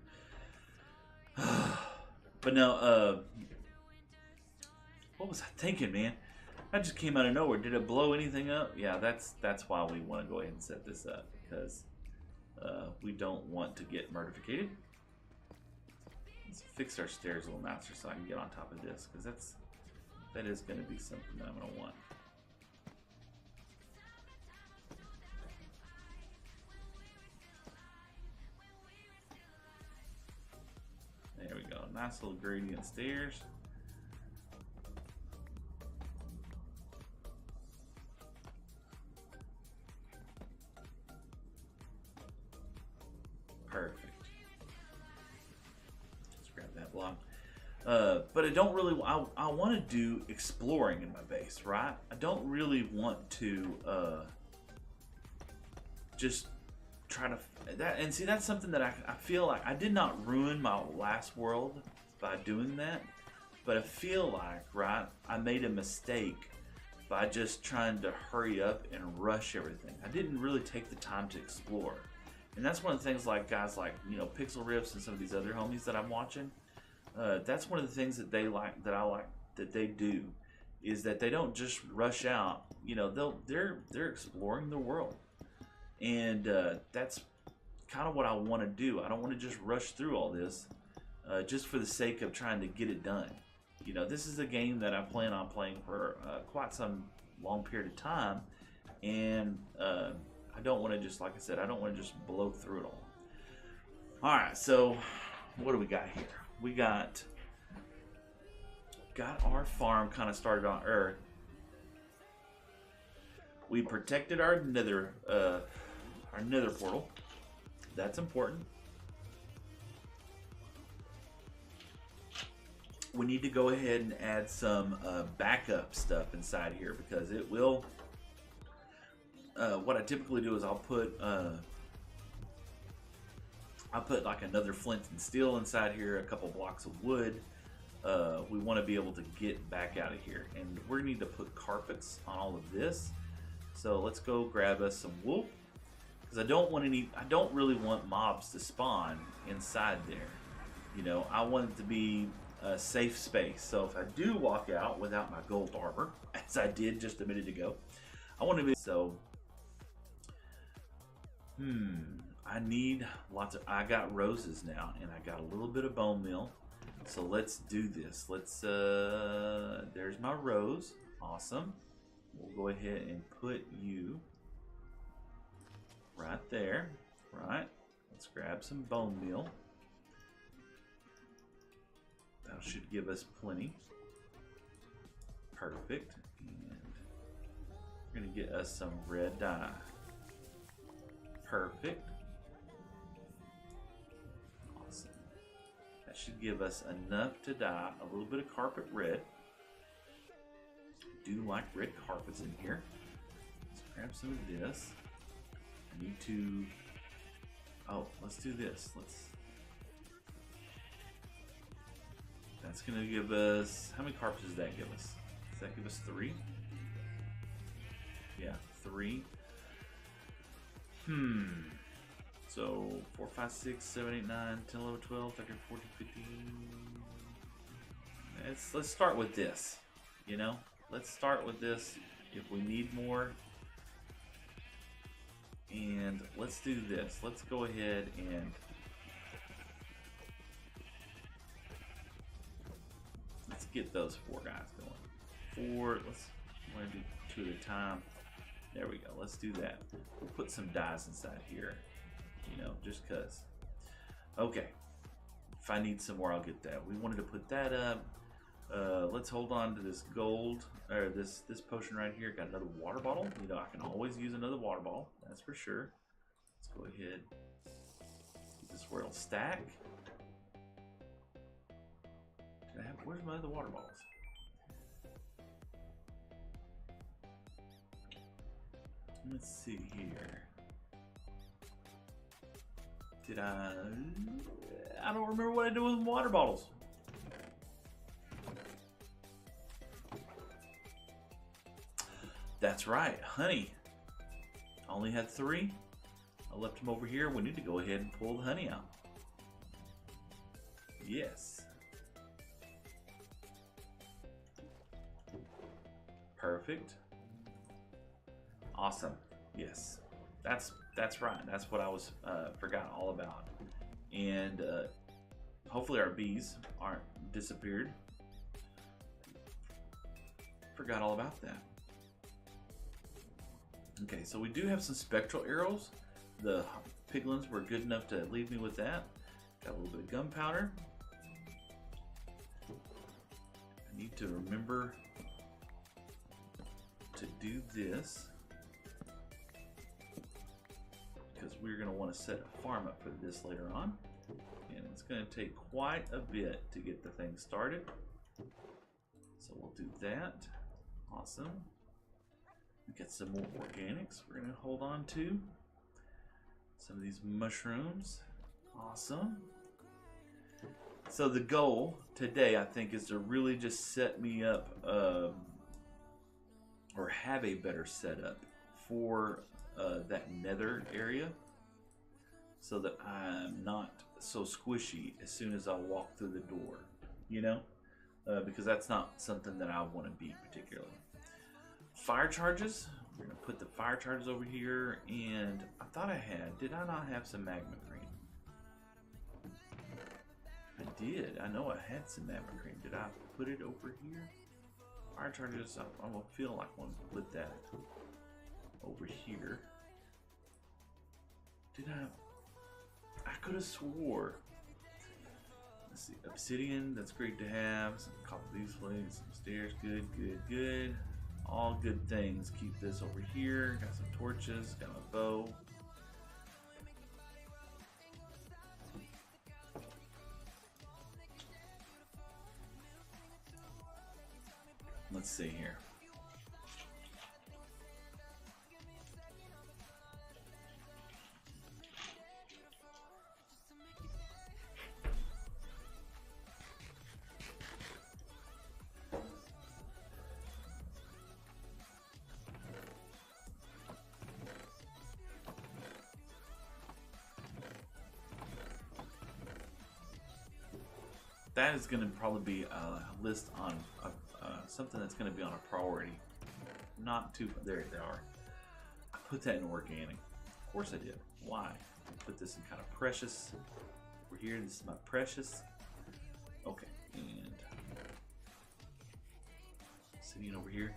But no, what was I thinking, man? That just came out of nowhere. Did it blow anything up? Yeah, that's why we want to go ahead and set this up, because we don't want to get murdificated. Let's fix our stairs a little nicer so I can get on top of this, because that is going to be something that I'm going to want. There we go. Nice little gradient stairs. Perfect. Let's grab that block. But I don't really. I want to do exploring in my base, right? I don't really want to just try to that. And see, that's something that I feel like I did not ruin my last world by doing that, but I feel like, right, I made a mistake by just trying to hurry up and rush everything. I didn't really take the time to explore. And that's one of the things, like guys like, you know, Pixel Riffs and some of these other homies that I'm watching. That's one of the things that they like, that I like, that they do, is that they don't just rush out. You know, they're exploring the world, and that's kind of what I want to do. I don't want to just rush through all this just for the sake of trying to get it done. You know, this is a game that I plan on playing for quite some long period of time, and I don't want to just, like I said, I don't want to just blow through it all. All right, so what do we got here? We got our farm kind of started on Earth. We protected our nether portal. That's important. We need to go ahead and add some backup stuff inside here, because it will. What I typically do is I'll put like another flint and steel inside here, a couple blocks of wood. We want to be able to get back out of here, and we're gonna need to put carpets on all of this. So let's go grab us some wool, because I don't really want mobs to spawn inside there. You know, I want it to be a safe space. So if I do walk out without my gold armor, as I did just a minute ago, I want to be so. I need lots of. I got roses now, and I got a little bit of bone meal. So let's do this. Let's. There's my rose. Awesome. We'll go ahead and put you right there. Right. Let's grab some bone meal. That should give us plenty. Perfect. And we're gonna get us some red dye. Perfect. Awesome. That should give us enough to dye a little bit of carpet red. I do like red carpets in here. Let's grab some of this. I need to. Oh, let's do this. That's gonna give us. How many carpets does that give us? Does that give us 3? Yeah, 3. So 4, 5, 6, 7, 8, 9, 10, 11, 12, 13, 14, 15. Let's start with this. You know, let's start with this. If we need more, and let's do this. Let's go ahead and let's get those 4 guys going. 4. Let's want to do 2 at a time. There we go. Let's do that. We'll put some dyes inside here, you know, just cause. Okay. If I need some more, I'll get that. We wanted to put that up. Let's hold on to this gold, or this potion right here. Got another water bottle. You know, I can always use another water bottle. That's for sure. Let's go ahead. Get this where it'll stack. Where's my other water bottles? Let's see here. Did I don't remember what I did with water bottles. That's right, honey. I only had 3. I left them over here. We need to go ahead and pull the honey out. Yes. Perfect. Awesome. Yes, that's right. That's what I was forgot all about. And hopefully our bees aren't disappeared. Forgot all about that. Okay, so we do have some spectral arrows. The piglins were good enough to leave me with that. Got a little bit of gunpowder. I need to remember to do this, because we're going to want to set a farm up for this later on, and it's going to take quite a bit to get the thing started. So we'll do that. Awesome. We got some more organics we're going to hold on to. Some of these mushrooms. Awesome. So the goal today, I think, is to really just set me up or have a better setup for that nether area, so that I'm not so squishy as soon as I walk through the door, you know? Because that's not something that I want to be particularly. Fire charges. We're going to put the fire charges over here, and I thought I had. Did I not have some magma cream? I did. I know I had some magma cream. Did I put it over here? Fire charges, I will feel like I want to put that over here. Did I could have swore. Let's see. Obsidian, that's great to have. Some copper these plates, some stairs, good, good, good. All good things. Keep this over here. Got some torches, got my bow. Let's see here. That is going to probably be a list on something that's going to be on a priority. Not too. There they are. I put that in organic. Of course I did. Why? I put this in kind of precious. Over here, this is my precious. Okay, and sitting over here.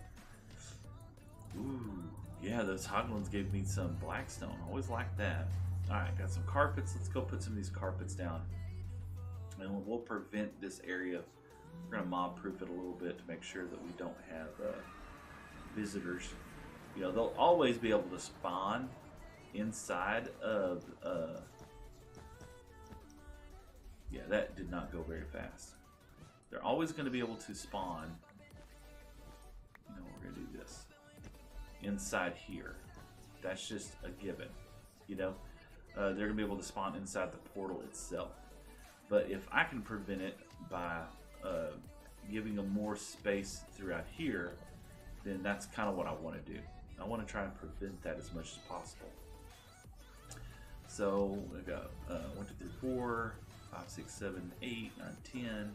Ooh, yeah, those hoglins gave me some blackstone. Always like that. All right, got some carpets. Let's go put some of these carpets down. And we'll prevent this area. We're going to mob proof it a little bit to make sure that we don't have visitors. You know, they'll always be able to spawn inside of... yeah, that did not go very fast. They're always going to be able to spawn. You know, we're going to do this. Inside here. That's just a given. You know, they're going to be able to spawn inside the portal itself. But if I can prevent it by giving them more space throughout here, then that's kind of what I want to do. I want to try and prevent that as much as possible. So we got 1, 2, 3, 4, 5, 6, 7, 8, 9, 10,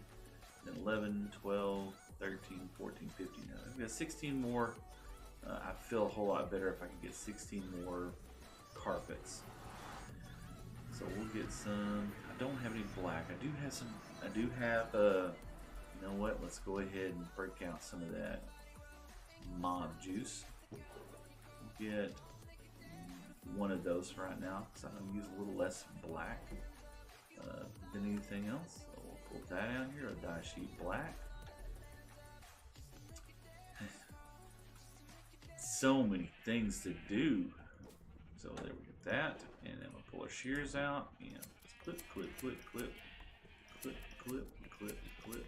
then 11, 12, 13, 14, 15. I've got 16 more. I feel a whole lot better if I can get 16 more carpets. So we'll get some. I don't have any black. I do have some. I do have. You know what? Let's go ahead and break out some of that mob juice. We'll get one of those for right now because I'm gonna use a little less black than anything else. So we'll put that down here. A dye sheet black. So many things to do. So there we get that, and then we'll pull our shears out and clip, clip, clip, clip, clip, clip, clip, clip.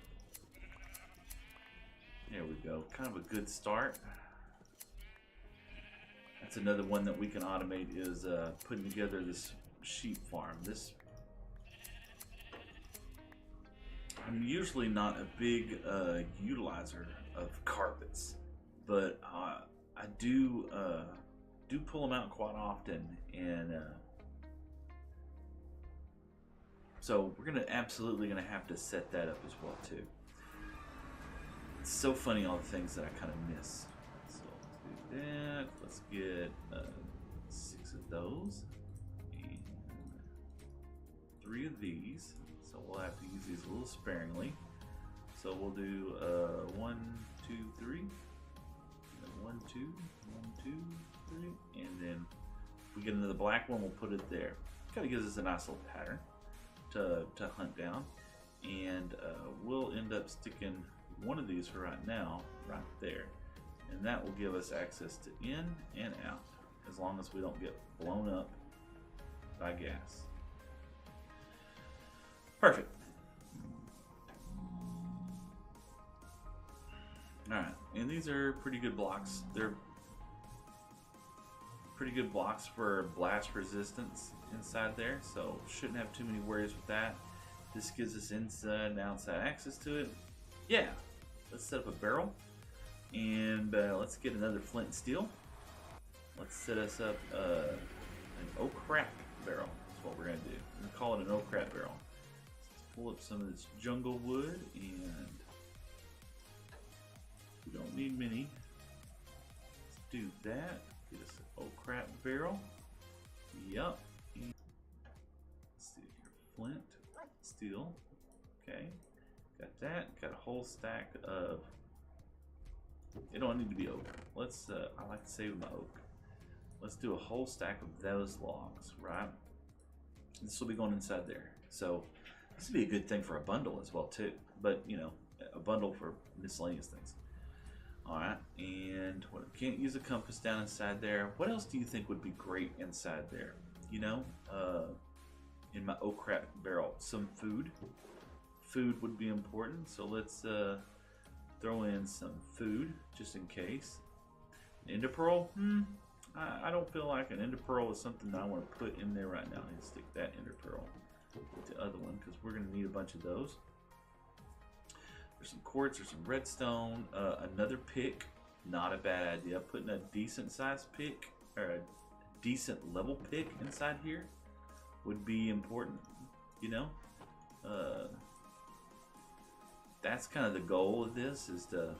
There we go. Kind of a good start. That's another one that we can automate is putting together this sheep farm. This I'm usually not a big utilizer of carpets, but I do pull them out quite often, and so we're absolutely gonna have to set that up as well too. It's so funny all the things that I kind of miss. So let's do that. Let's get 6 of those and 3 of these. So we'll have to use these a little sparingly. So we'll do 1, 2, 3. 1, 2, 1, 2, 3, and then if we get into the black one, we'll put it there. Kind of gives us a nice little pattern to hunt down, and we'll end up sticking one of these for right now, right there, and that will give us access to in and out, as long as we don't get blown up by gas. Perfect. Alright, and these are pretty good blocks. They're pretty good blocks for blast resistance inside there, so shouldn't have too many worries with that. This gives us inside and outside access to it. Yeah, let's set up a barrel, And let's get another flint and steel. Let's set us up an oh crap barrel. That's what we're gonna do. We're gonna call it an oh crap barrel. Let's pull up some of this jungle wood, and we don't need many. Let's do that. Get us an oh crap barrel. Yup. Let's see here. Flint, steel. Okay. Got that. Got a whole stack of. It don't need to be oak. Let's. I like to save my oak. Let's do a whole stack of those logs, right? This will be going inside there. So this would be a good thing for a bundle as well too. But you know, a bundle for miscellaneous things. All right, and what? Can't use a compass down inside there. What else do you think would be great inside there? You know, in my oh crap barrel, some food. Food would be important. So let's throw in some food just in case. Ender pearl. I don't feel like an ender pearl is something that I want to put in there right now. I need to stick that ender pearl with the other one because we're going to need a bunch of those. There's some quartz, there's some redstone, another pick. Not a bad idea. Putting a decent sized pick or a decent level pick inside here would be important, you know. That's kind of the goal of this, is to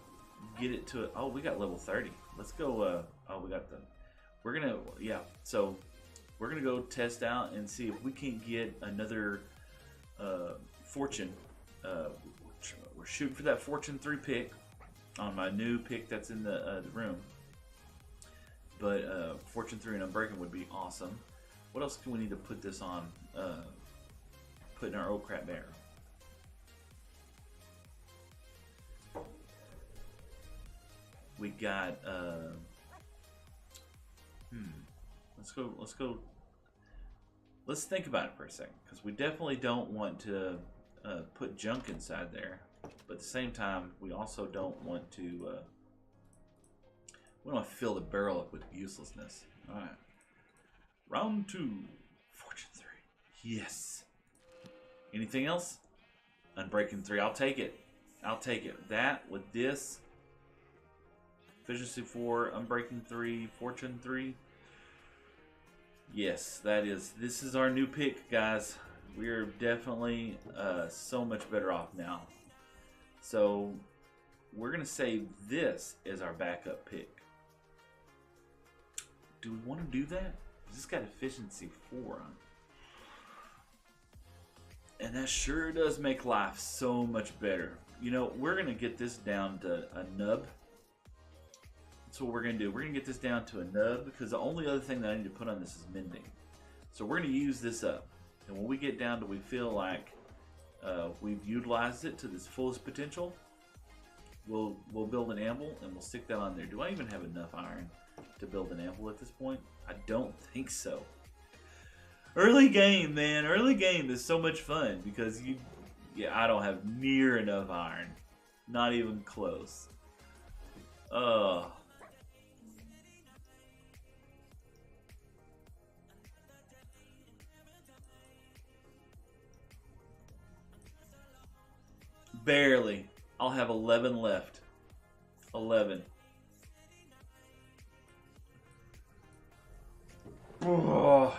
get it to. Oh, we got level 30. Let's go. Oh, we got the. We're gonna, yeah. So we're gonna go test out and see if we can get another fortune. We're shooting for that fortune 3 pick on my new pick that's in the room. But fortune 3 and unbreaking would be awesome. What else can we need to put this on? Put in our oh crap bear. We got let's think about it for a second, because we definitely don't want to put junk inside there, but at the same time we also don't want to we don't want to fill the barrel up with uselessness. All right, round 2, fortune 3. Yes. Anything else? Unbreaking 3. I'll take it. I'll take it. That with this. Efficiency 4, Unbreaking 3, Fortune 3. Yes, that is. This is our new pick, guys. We are definitely so much better off now. So we're gonna save this as our backup pick. Do we want to do that? This got efficiency 4 on it, and that sure does make life so much better. You know, we're gonna get this down to a nub. That's what we're going to do. We're going to get this down to a nub, because the only other thing that I need to put on this is mending. So we're going to use this up. And when we get down to we feel like we've utilized it to this fullest potential, we'll build an anvil and we'll stick that on there. Do I even have enough iron to build an anvil at this point? I don't think so. Early game, man. Early game is so much fun because I don't have near enough iron. Not even close. Barely. I'll have 11 left. 11. Oh.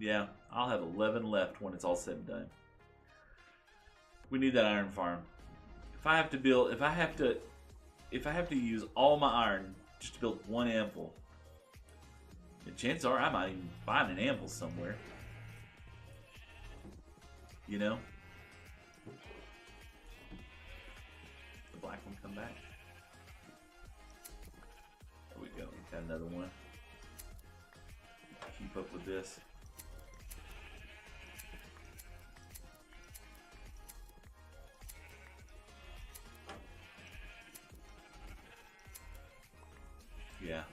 Yeah, I'll have 11 left when it's all said and done. We need that iron farm. If I have to use all my iron just to build one anvil, the chances are I might even find an anvil somewhere. You know? The black one come back. There we go. Got another one. Keep up with this. Yeah.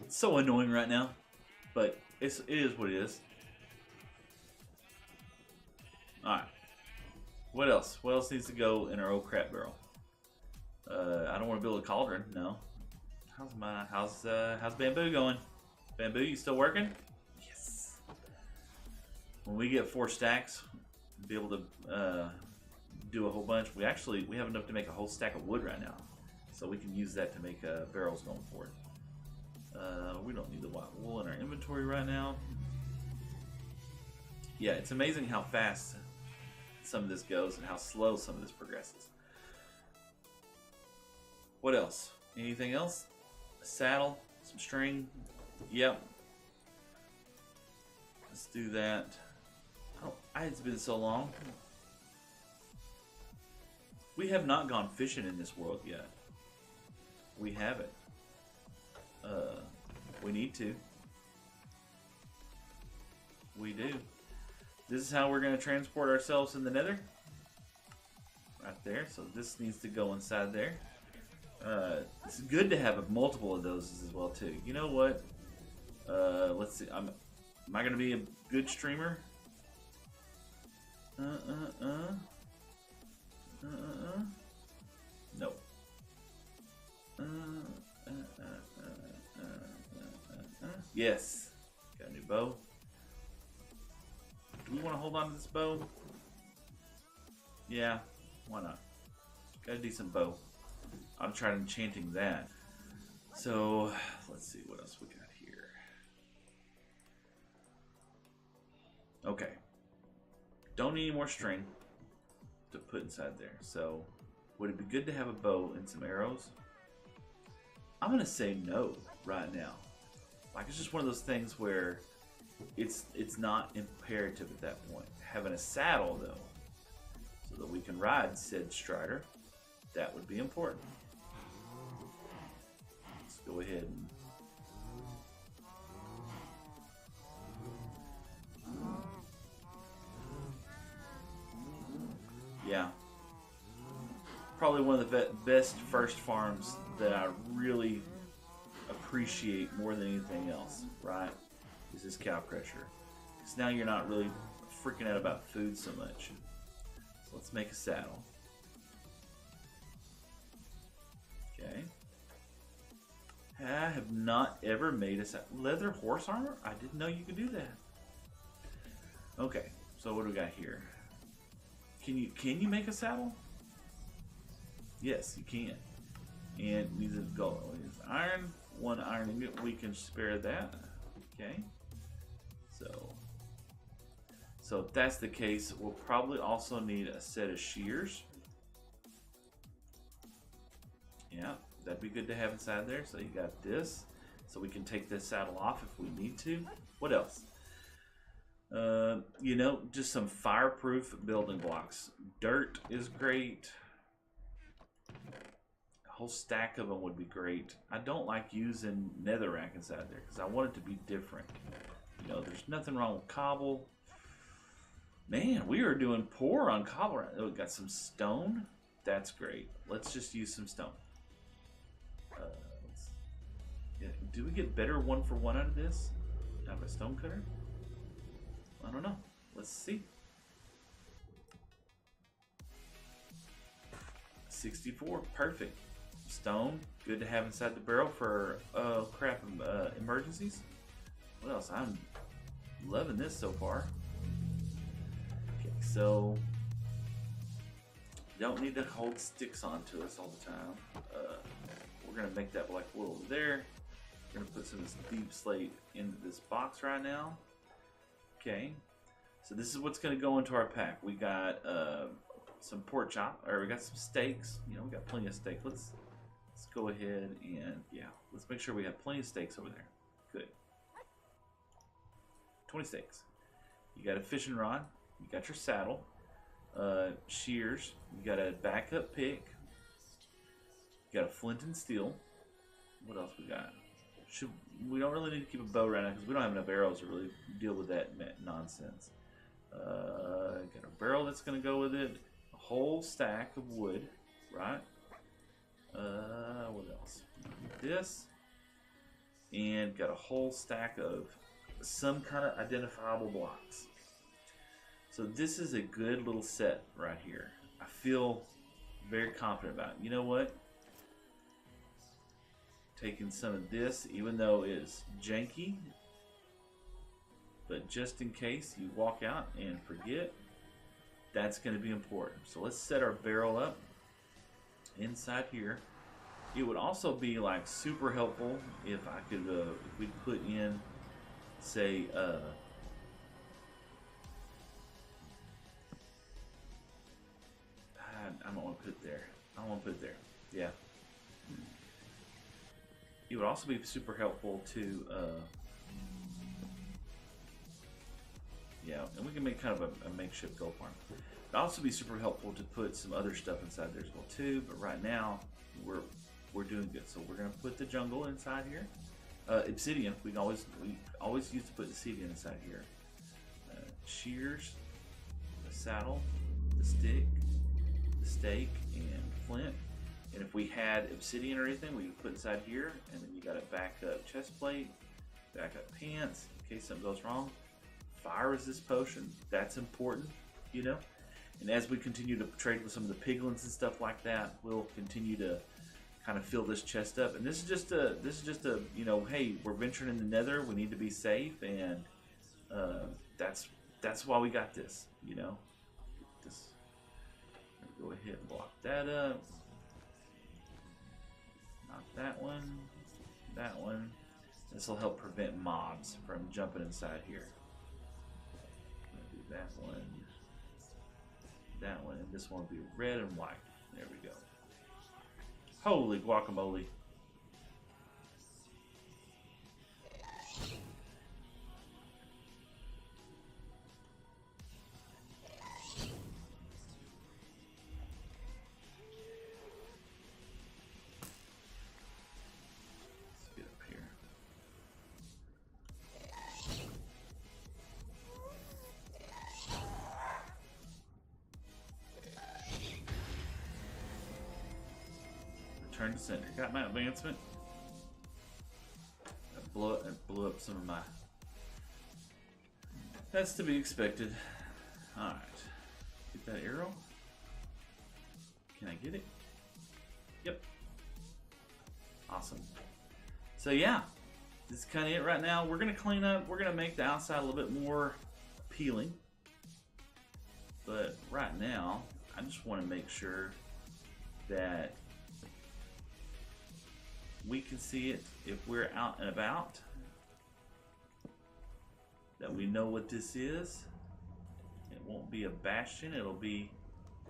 It's so annoying right now, but it is what it is. Alright. What else? What else needs to go in our old crap barrel? I don't want to build a cauldron, no. How's bamboo going? Bamboo, you still working? Yes. When we get 4 stacks, we'll be able to do a whole bunch. We have enough to make a whole stack of wood right now, so we can use that to make barrels going forward. We don't need the white wool in our inventory right now. Yeah, it's amazing how fast some of this goes and how slow some of this progresses. What else? Anything else? A saddle, some string. Yep. Let's do that. Oh, it's been so long. We have not gone fishing in this world yet. We haven't. We need to. We do. This is how we're going to transport ourselves in the nether. Right there. So this needs to go inside there. It's good to have multiple of those as well too. You know what? Let's see. Am I going to be a good streamer? No. Yes. Got a new bow. Do we want to hold on to this bow? Yeah. Why not? Got a decent bow. I'm trying enchanting that. So, let's see what else we got here. Okay. Don't need any more string to put inside there. So, would it be good to have a bow and some arrows? I'm going to say no right now. Like, it's just one of those things where it's not imperative at that point. Having a saddle, though, so that we can ride said strider, that would be important. Let's go ahead and... Yeah. Probably one of the best first farms that I really appreciate more than anything else, right? Is this cow crusher. Because now you're not really freaking out about food so much. So let's make a saddle. Okay. I have not ever made a leather horse armor? I didn't know you could do that. Okay, so what do we got here? Can you make a saddle? Yes, you can. And these are gold. Iron, 1 iron ingot. We can spare that. Okay. So if that's the case, we'll probably also need a set of shears. Yeah, that'd be good to have inside there. So you got this. So we can take this saddle off if we need to. What else? You know, just some fireproof building blocks. Dirt is great. A whole stack of them would be great. I don't like using netherrack inside there because I want it to be different. You know, there's nothing wrong with cobble. Man, we are doing poor on cobble. Oh, we got some stone. That's great. Let's just use some stone. Yeah, do we get better 1-for-1 out of this? Out of a stone cutter? I don't know. Let's see. 64, perfect. Stone, good to have inside the barrel for emergencies. What else? I'm loving this so far. Okay, so don't need to hold sticks onto us all the time. We're gonna make that black wool over there. We're gonna put some of this deep slate into this box right now. Okay, so this is what's going to go into our pack. We got some pork chop, or we got some steaks. You know, we got plenty of steak. Let's go ahead and, yeah, let's make sure we have plenty of steaks over there. Good. 20 steaks. You got a fishing rod. You got your saddle. Shears. You got a backup pick. You got a flint and steel. What else we got? We don't really need to keep a bow right now because we don't have enough arrows to really deal with that nonsense. Got a barrel that's going to go with it. A whole stack of wood, right? What else? This. And got a whole stack of some kind of identifiable blocks. So this is a good little set right here. I feel very confident about it. You know what? taking some of this, even though it's janky. But just in case you walk out and forget, that's going to be important. So let's set our barrel up inside here. It would also be like super helpful if I could, if we put in, say, I don't want to put it there. I don't want to put it there. Yeah. It would also be super helpful to, yeah, and we can make kind of a makeshift gold farm. It'd also be super helpful to put some other stuff inside there as well too. But right now, we're doing good. So we're gonna put the jungle inside here. Obsidian. We always used to put obsidian inside here. Shears, the saddle, the stick, the stake, and flint. And if we had obsidian or anything, we could put inside here. And then you got a backup chest plate, backup pants in case something goes wrong. Fire resist potion. That's important, you know. And as we continue to trade with some of the piglins and stuff like that, we'll continue to kind of fill this chest up. And this is just a you know, hey, we're venturing in the Nether. We need to be safe, and that's why we got this, you know. This. Go ahead and block that up. Not that one. That one. This will help prevent mobs from jumping inside here. Do that one. That one, and this one will be red and white. There we go. Holy guacamole. Turn to center. Got my advancement. I blew up some of my. That's to be expected. Alright. Get that arrow. Can I get it? Yep. Awesome. So yeah. This is kind of it right now. We're going to clean up. We're going to make the outside a little bit more appealing. But right now, I just want to make sure that we can see it if we're out and about, that we know what this is. It won't be a bastion, it'll be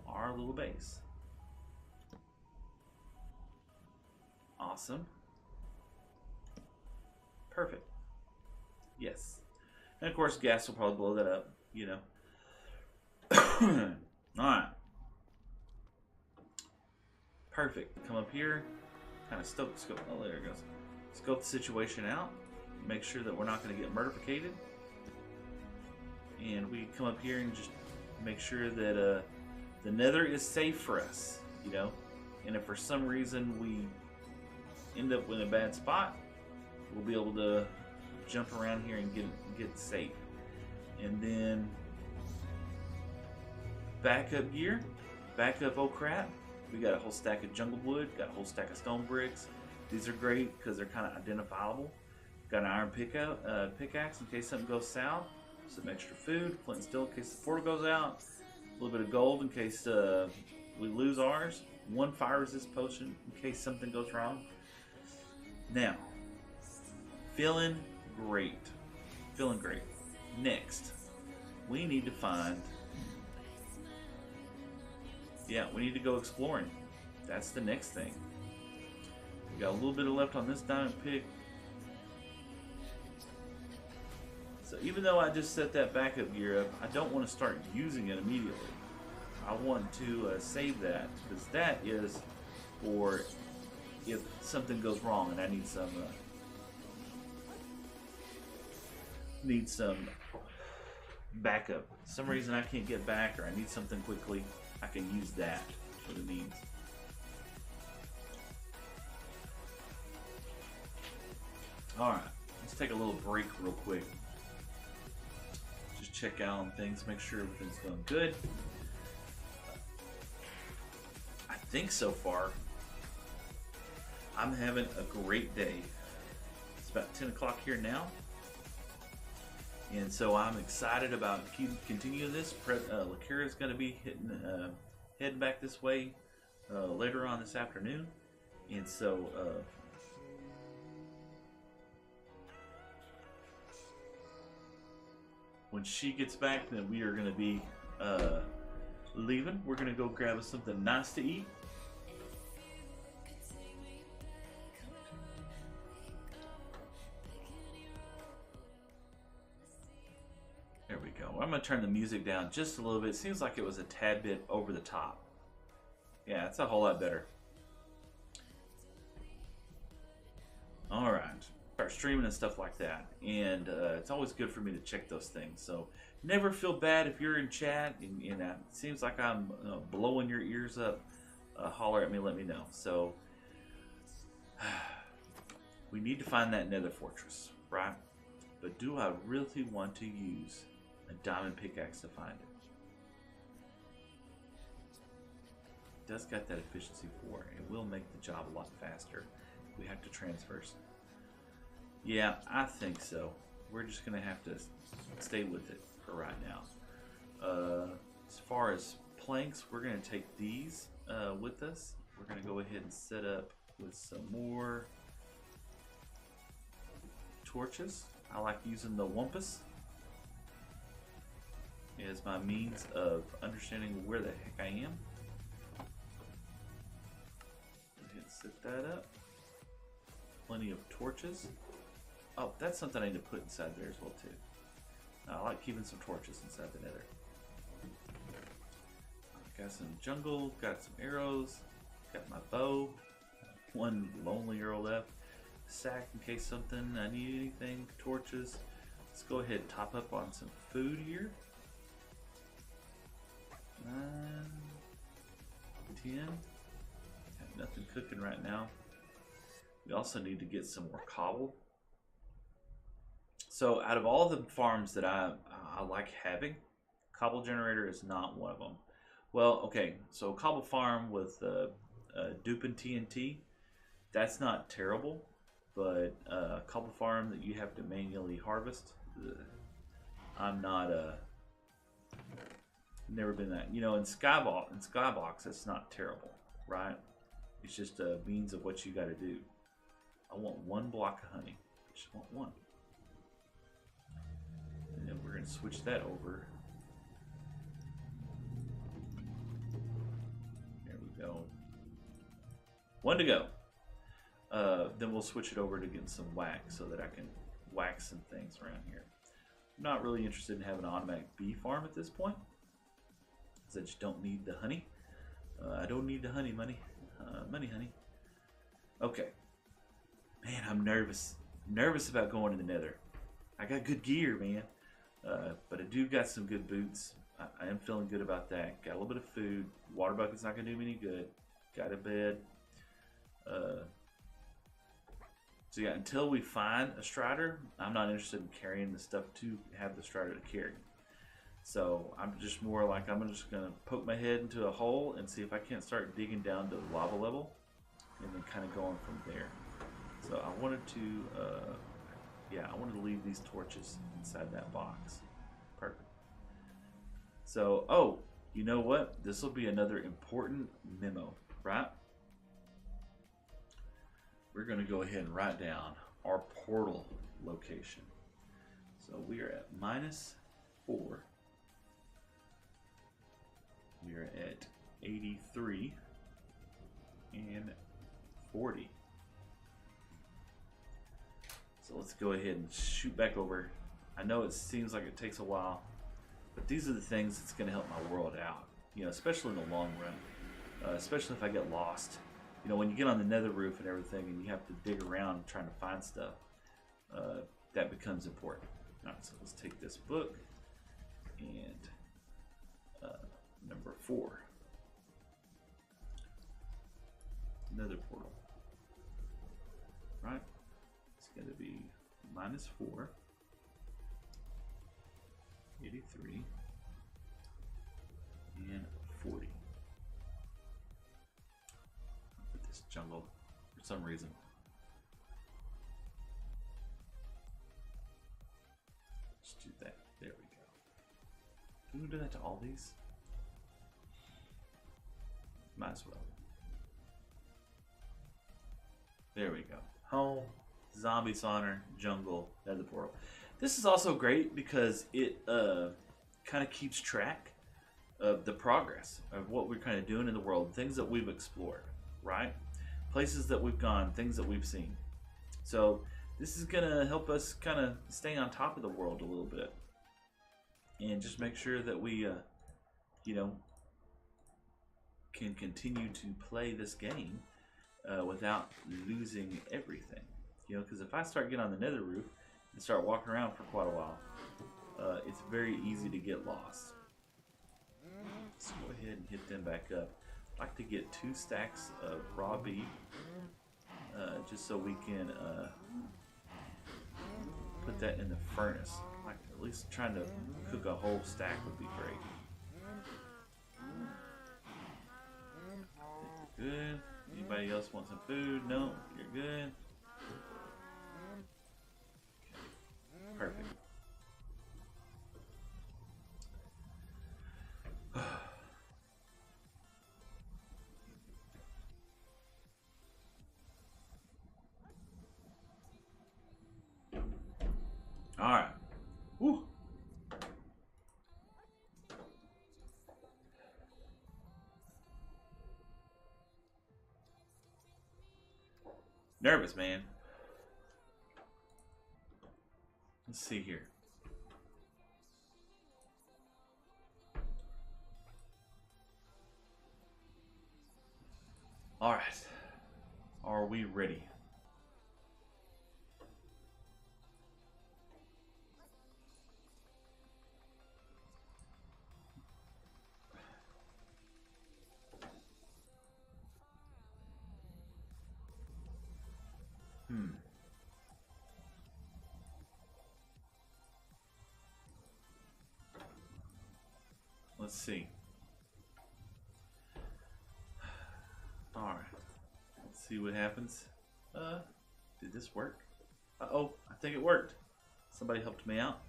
our little base. Awesome. Perfect. Yes. And of course gas will probably blow that up, you know. Alright. Perfect. Come up here. Kind of scope. Oh, there it goes. Scope the situation out. Make sure that we're not going to get murderficated. And we come up here and just make sure that the Nether is safe for us, you know. And if for some reason we end up in a bad spot, we'll be able to jump around here and get safe. And then backup gear, backup oh crap. We got a whole stack of jungle wood, got a whole stack of stone bricks. These are great because they're kind of identifiable. Got an iron pickaxe in case something goes south. Some extra food, flint and steel in case the portal goes out. A little bit of gold in case we lose ours. One fire resist potion in case something goes wrong. Now, feeling great. Feeling great. Next, we need to find. Yeah, we need to go exploring. That's the next thing. We got a little bit left on this diamond pick. So even though I just set that backup gear up, I don't want to start using it immediately. I want to save that, because that is for if something goes wrong and I need some backup. For some reason I can't get back, or I need something quickly, I can use that for the means. Alright, let's take a little break real quick. Just check out on things, make sure everything's going good. I think so far I'm having a great day. It's about 10 o'clock here now. And so I'm excited about continuing this. Lakira is going to be heading back this way later on this afternoon. And so when she gets back, then we are going to be leaving. We're going to go grab us something nice to eat. There we go. I'm going to turn the music down just a little bit. It seems like it was a tad bit over the top. Yeah, it's a whole lot better. All right. Start streaming and stuff like that. And it's always good for me to check those things. So never feel bad if you're in chat and it seems like I'm blowing your ears up. Holler at me, let me know. So we need to find that nether fortress, right? But do I really want to use a diamond pickaxe to find it? It does got that efficiency 4. It will make the job a lot faster. We have to transfer. Yeah, I think so. We're just going to have to stay with it for right now. As far as planks, we're going to take these with us. We're going to go ahead and set up with some more torches. I like using the Wumpus as my means of understanding where the heck I am. Go ahead and set that up. Plenty of torches. Oh, that's something I need to put inside there as well too. I like keeping some torches inside the nether. Got some jungle, got some arrows, got my bow, one lonely arrow left, sack in case something, I need anything, torches. Let's go ahead and top up on some food here. 9, 10, have nothing cooking right now. We also need to get some more cobble. So out of all the farms that I like having, cobble generator is not one of them. Well, okay, so cobble farm with dupe and TNT, that's not terrible, but cobble farm that you have to manually harvest, I'm not never been that. You know, in Skybox, that's not terrible, right? It's just a means of what you got to do. I want 1 block of honey. I just want 1. And then we're going to switch that over. There we go. 1 to go. Then we'll switch it over to getting some wax so that I can wax some things around here. I'm not really interested in having an automatic bee farm at this point, because I just don't need the honey. I don't need the honey money. Honey. Okay. Man, I'm nervous. Nervous about going to the nether. I got good gear, man. But I do got some good boots. I am feeling good about that. Got a little bit of food. Water bucket's not going to do me any good. Got a bed. So yeah, until we find a strider, I'm not interested in carrying the stuff to have the strider to carry. So I'm just more like I'm just going to poke my head into a hole and see if I can't start digging down to lava level and then kind of going from there. So I wanted to, I wanted to leave these torches inside that box. Perfect. So, oh, you know what? This will be another important memo, right? We're going to go ahead and write down our portal location. So we are at -4. We are at 83 and 40. So let's go ahead and shoot back over. I know it seems like it takes a while, but these are the things that's going to help my world out. You know, especially in the long run. Especially if I get lost. You know, when you get on the nether roof and everything and you have to dig around trying to find stuff, that becomes important. All right, so let's take this book and number 4. Nether portal. Right? It's going to be -4, 83, and 40. I'll put this jungle for some reason. Let's do that. There we go. Can we do that to all these? Might as well. There we go. Home, zombie spawner, jungle, nether portal. This is also great because it kind of keeps track of the progress of what we're kind of doing in the world, things that we've explored, right? Places that we've gone, things that we've seen. So this is going to help us kind of stay on top of the world a little bit and just make sure that we, you know, can continue to play this game without losing everything. You know, because if I start getting on the nether roof and start walking around for quite a while, it's very easy to get lost. Let's go ahead and hit them back up. I'd like to get 2 stacks of raw beef, just so we can put that in the furnace. Like at least trying to cook a whole stack would be great. Good. Anybody else want some food? No, you're good. Perfect. All right. Woo. Nervous, man. Let's see here. All right. Are we ready? Let's see. All right. Let's see what happens. Did this work? Uh-oh, I think it worked. Somebody helped me out.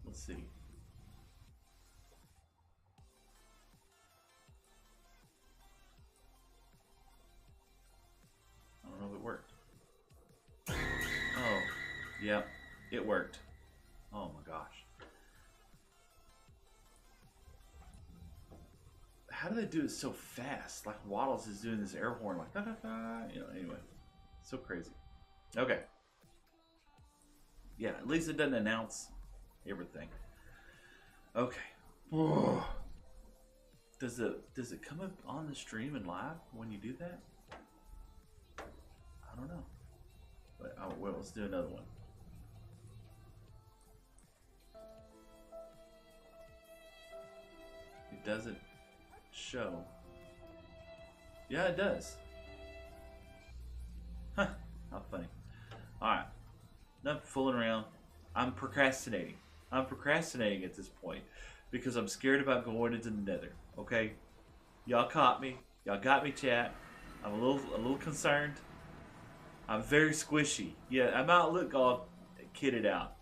Let's see. I don't know if it worked. Oh, yeah, it worked. Oh my gosh. How do they do it so fast? Like Waddles is doing this air horn, like da da da. You know. Anyway, so crazy. Okay. Yeah, at least it doesn't announce everything. Okay. Whoa. Does it come up on the stream and live when you do that? I don't know. But well, let's do another one. It doesn't show. Yeah, it does. Huh, how funny. Alright. Enough fooling around. I'm procrastinating. I'm procrastinating at this point because I'm scared about going into the nether. Okay? Y'all caught me. Y'all got me, chat. I'm a little concerned. I'm very squishy. Yeah, I might look all kitted out,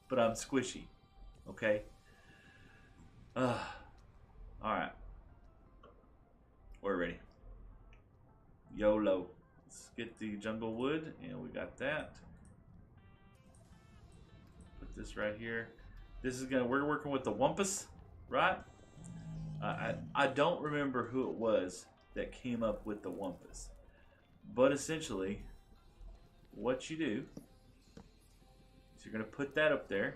but I'm squishy. Okay? Alright. We're ready. YOLO. Let's get the jungle wood, and we got that. Put this right here. This is we're working with the Wumpus, right? I don't remember who it was that came up with the Wumpus. But essentially, what you do is you're going to put that up there.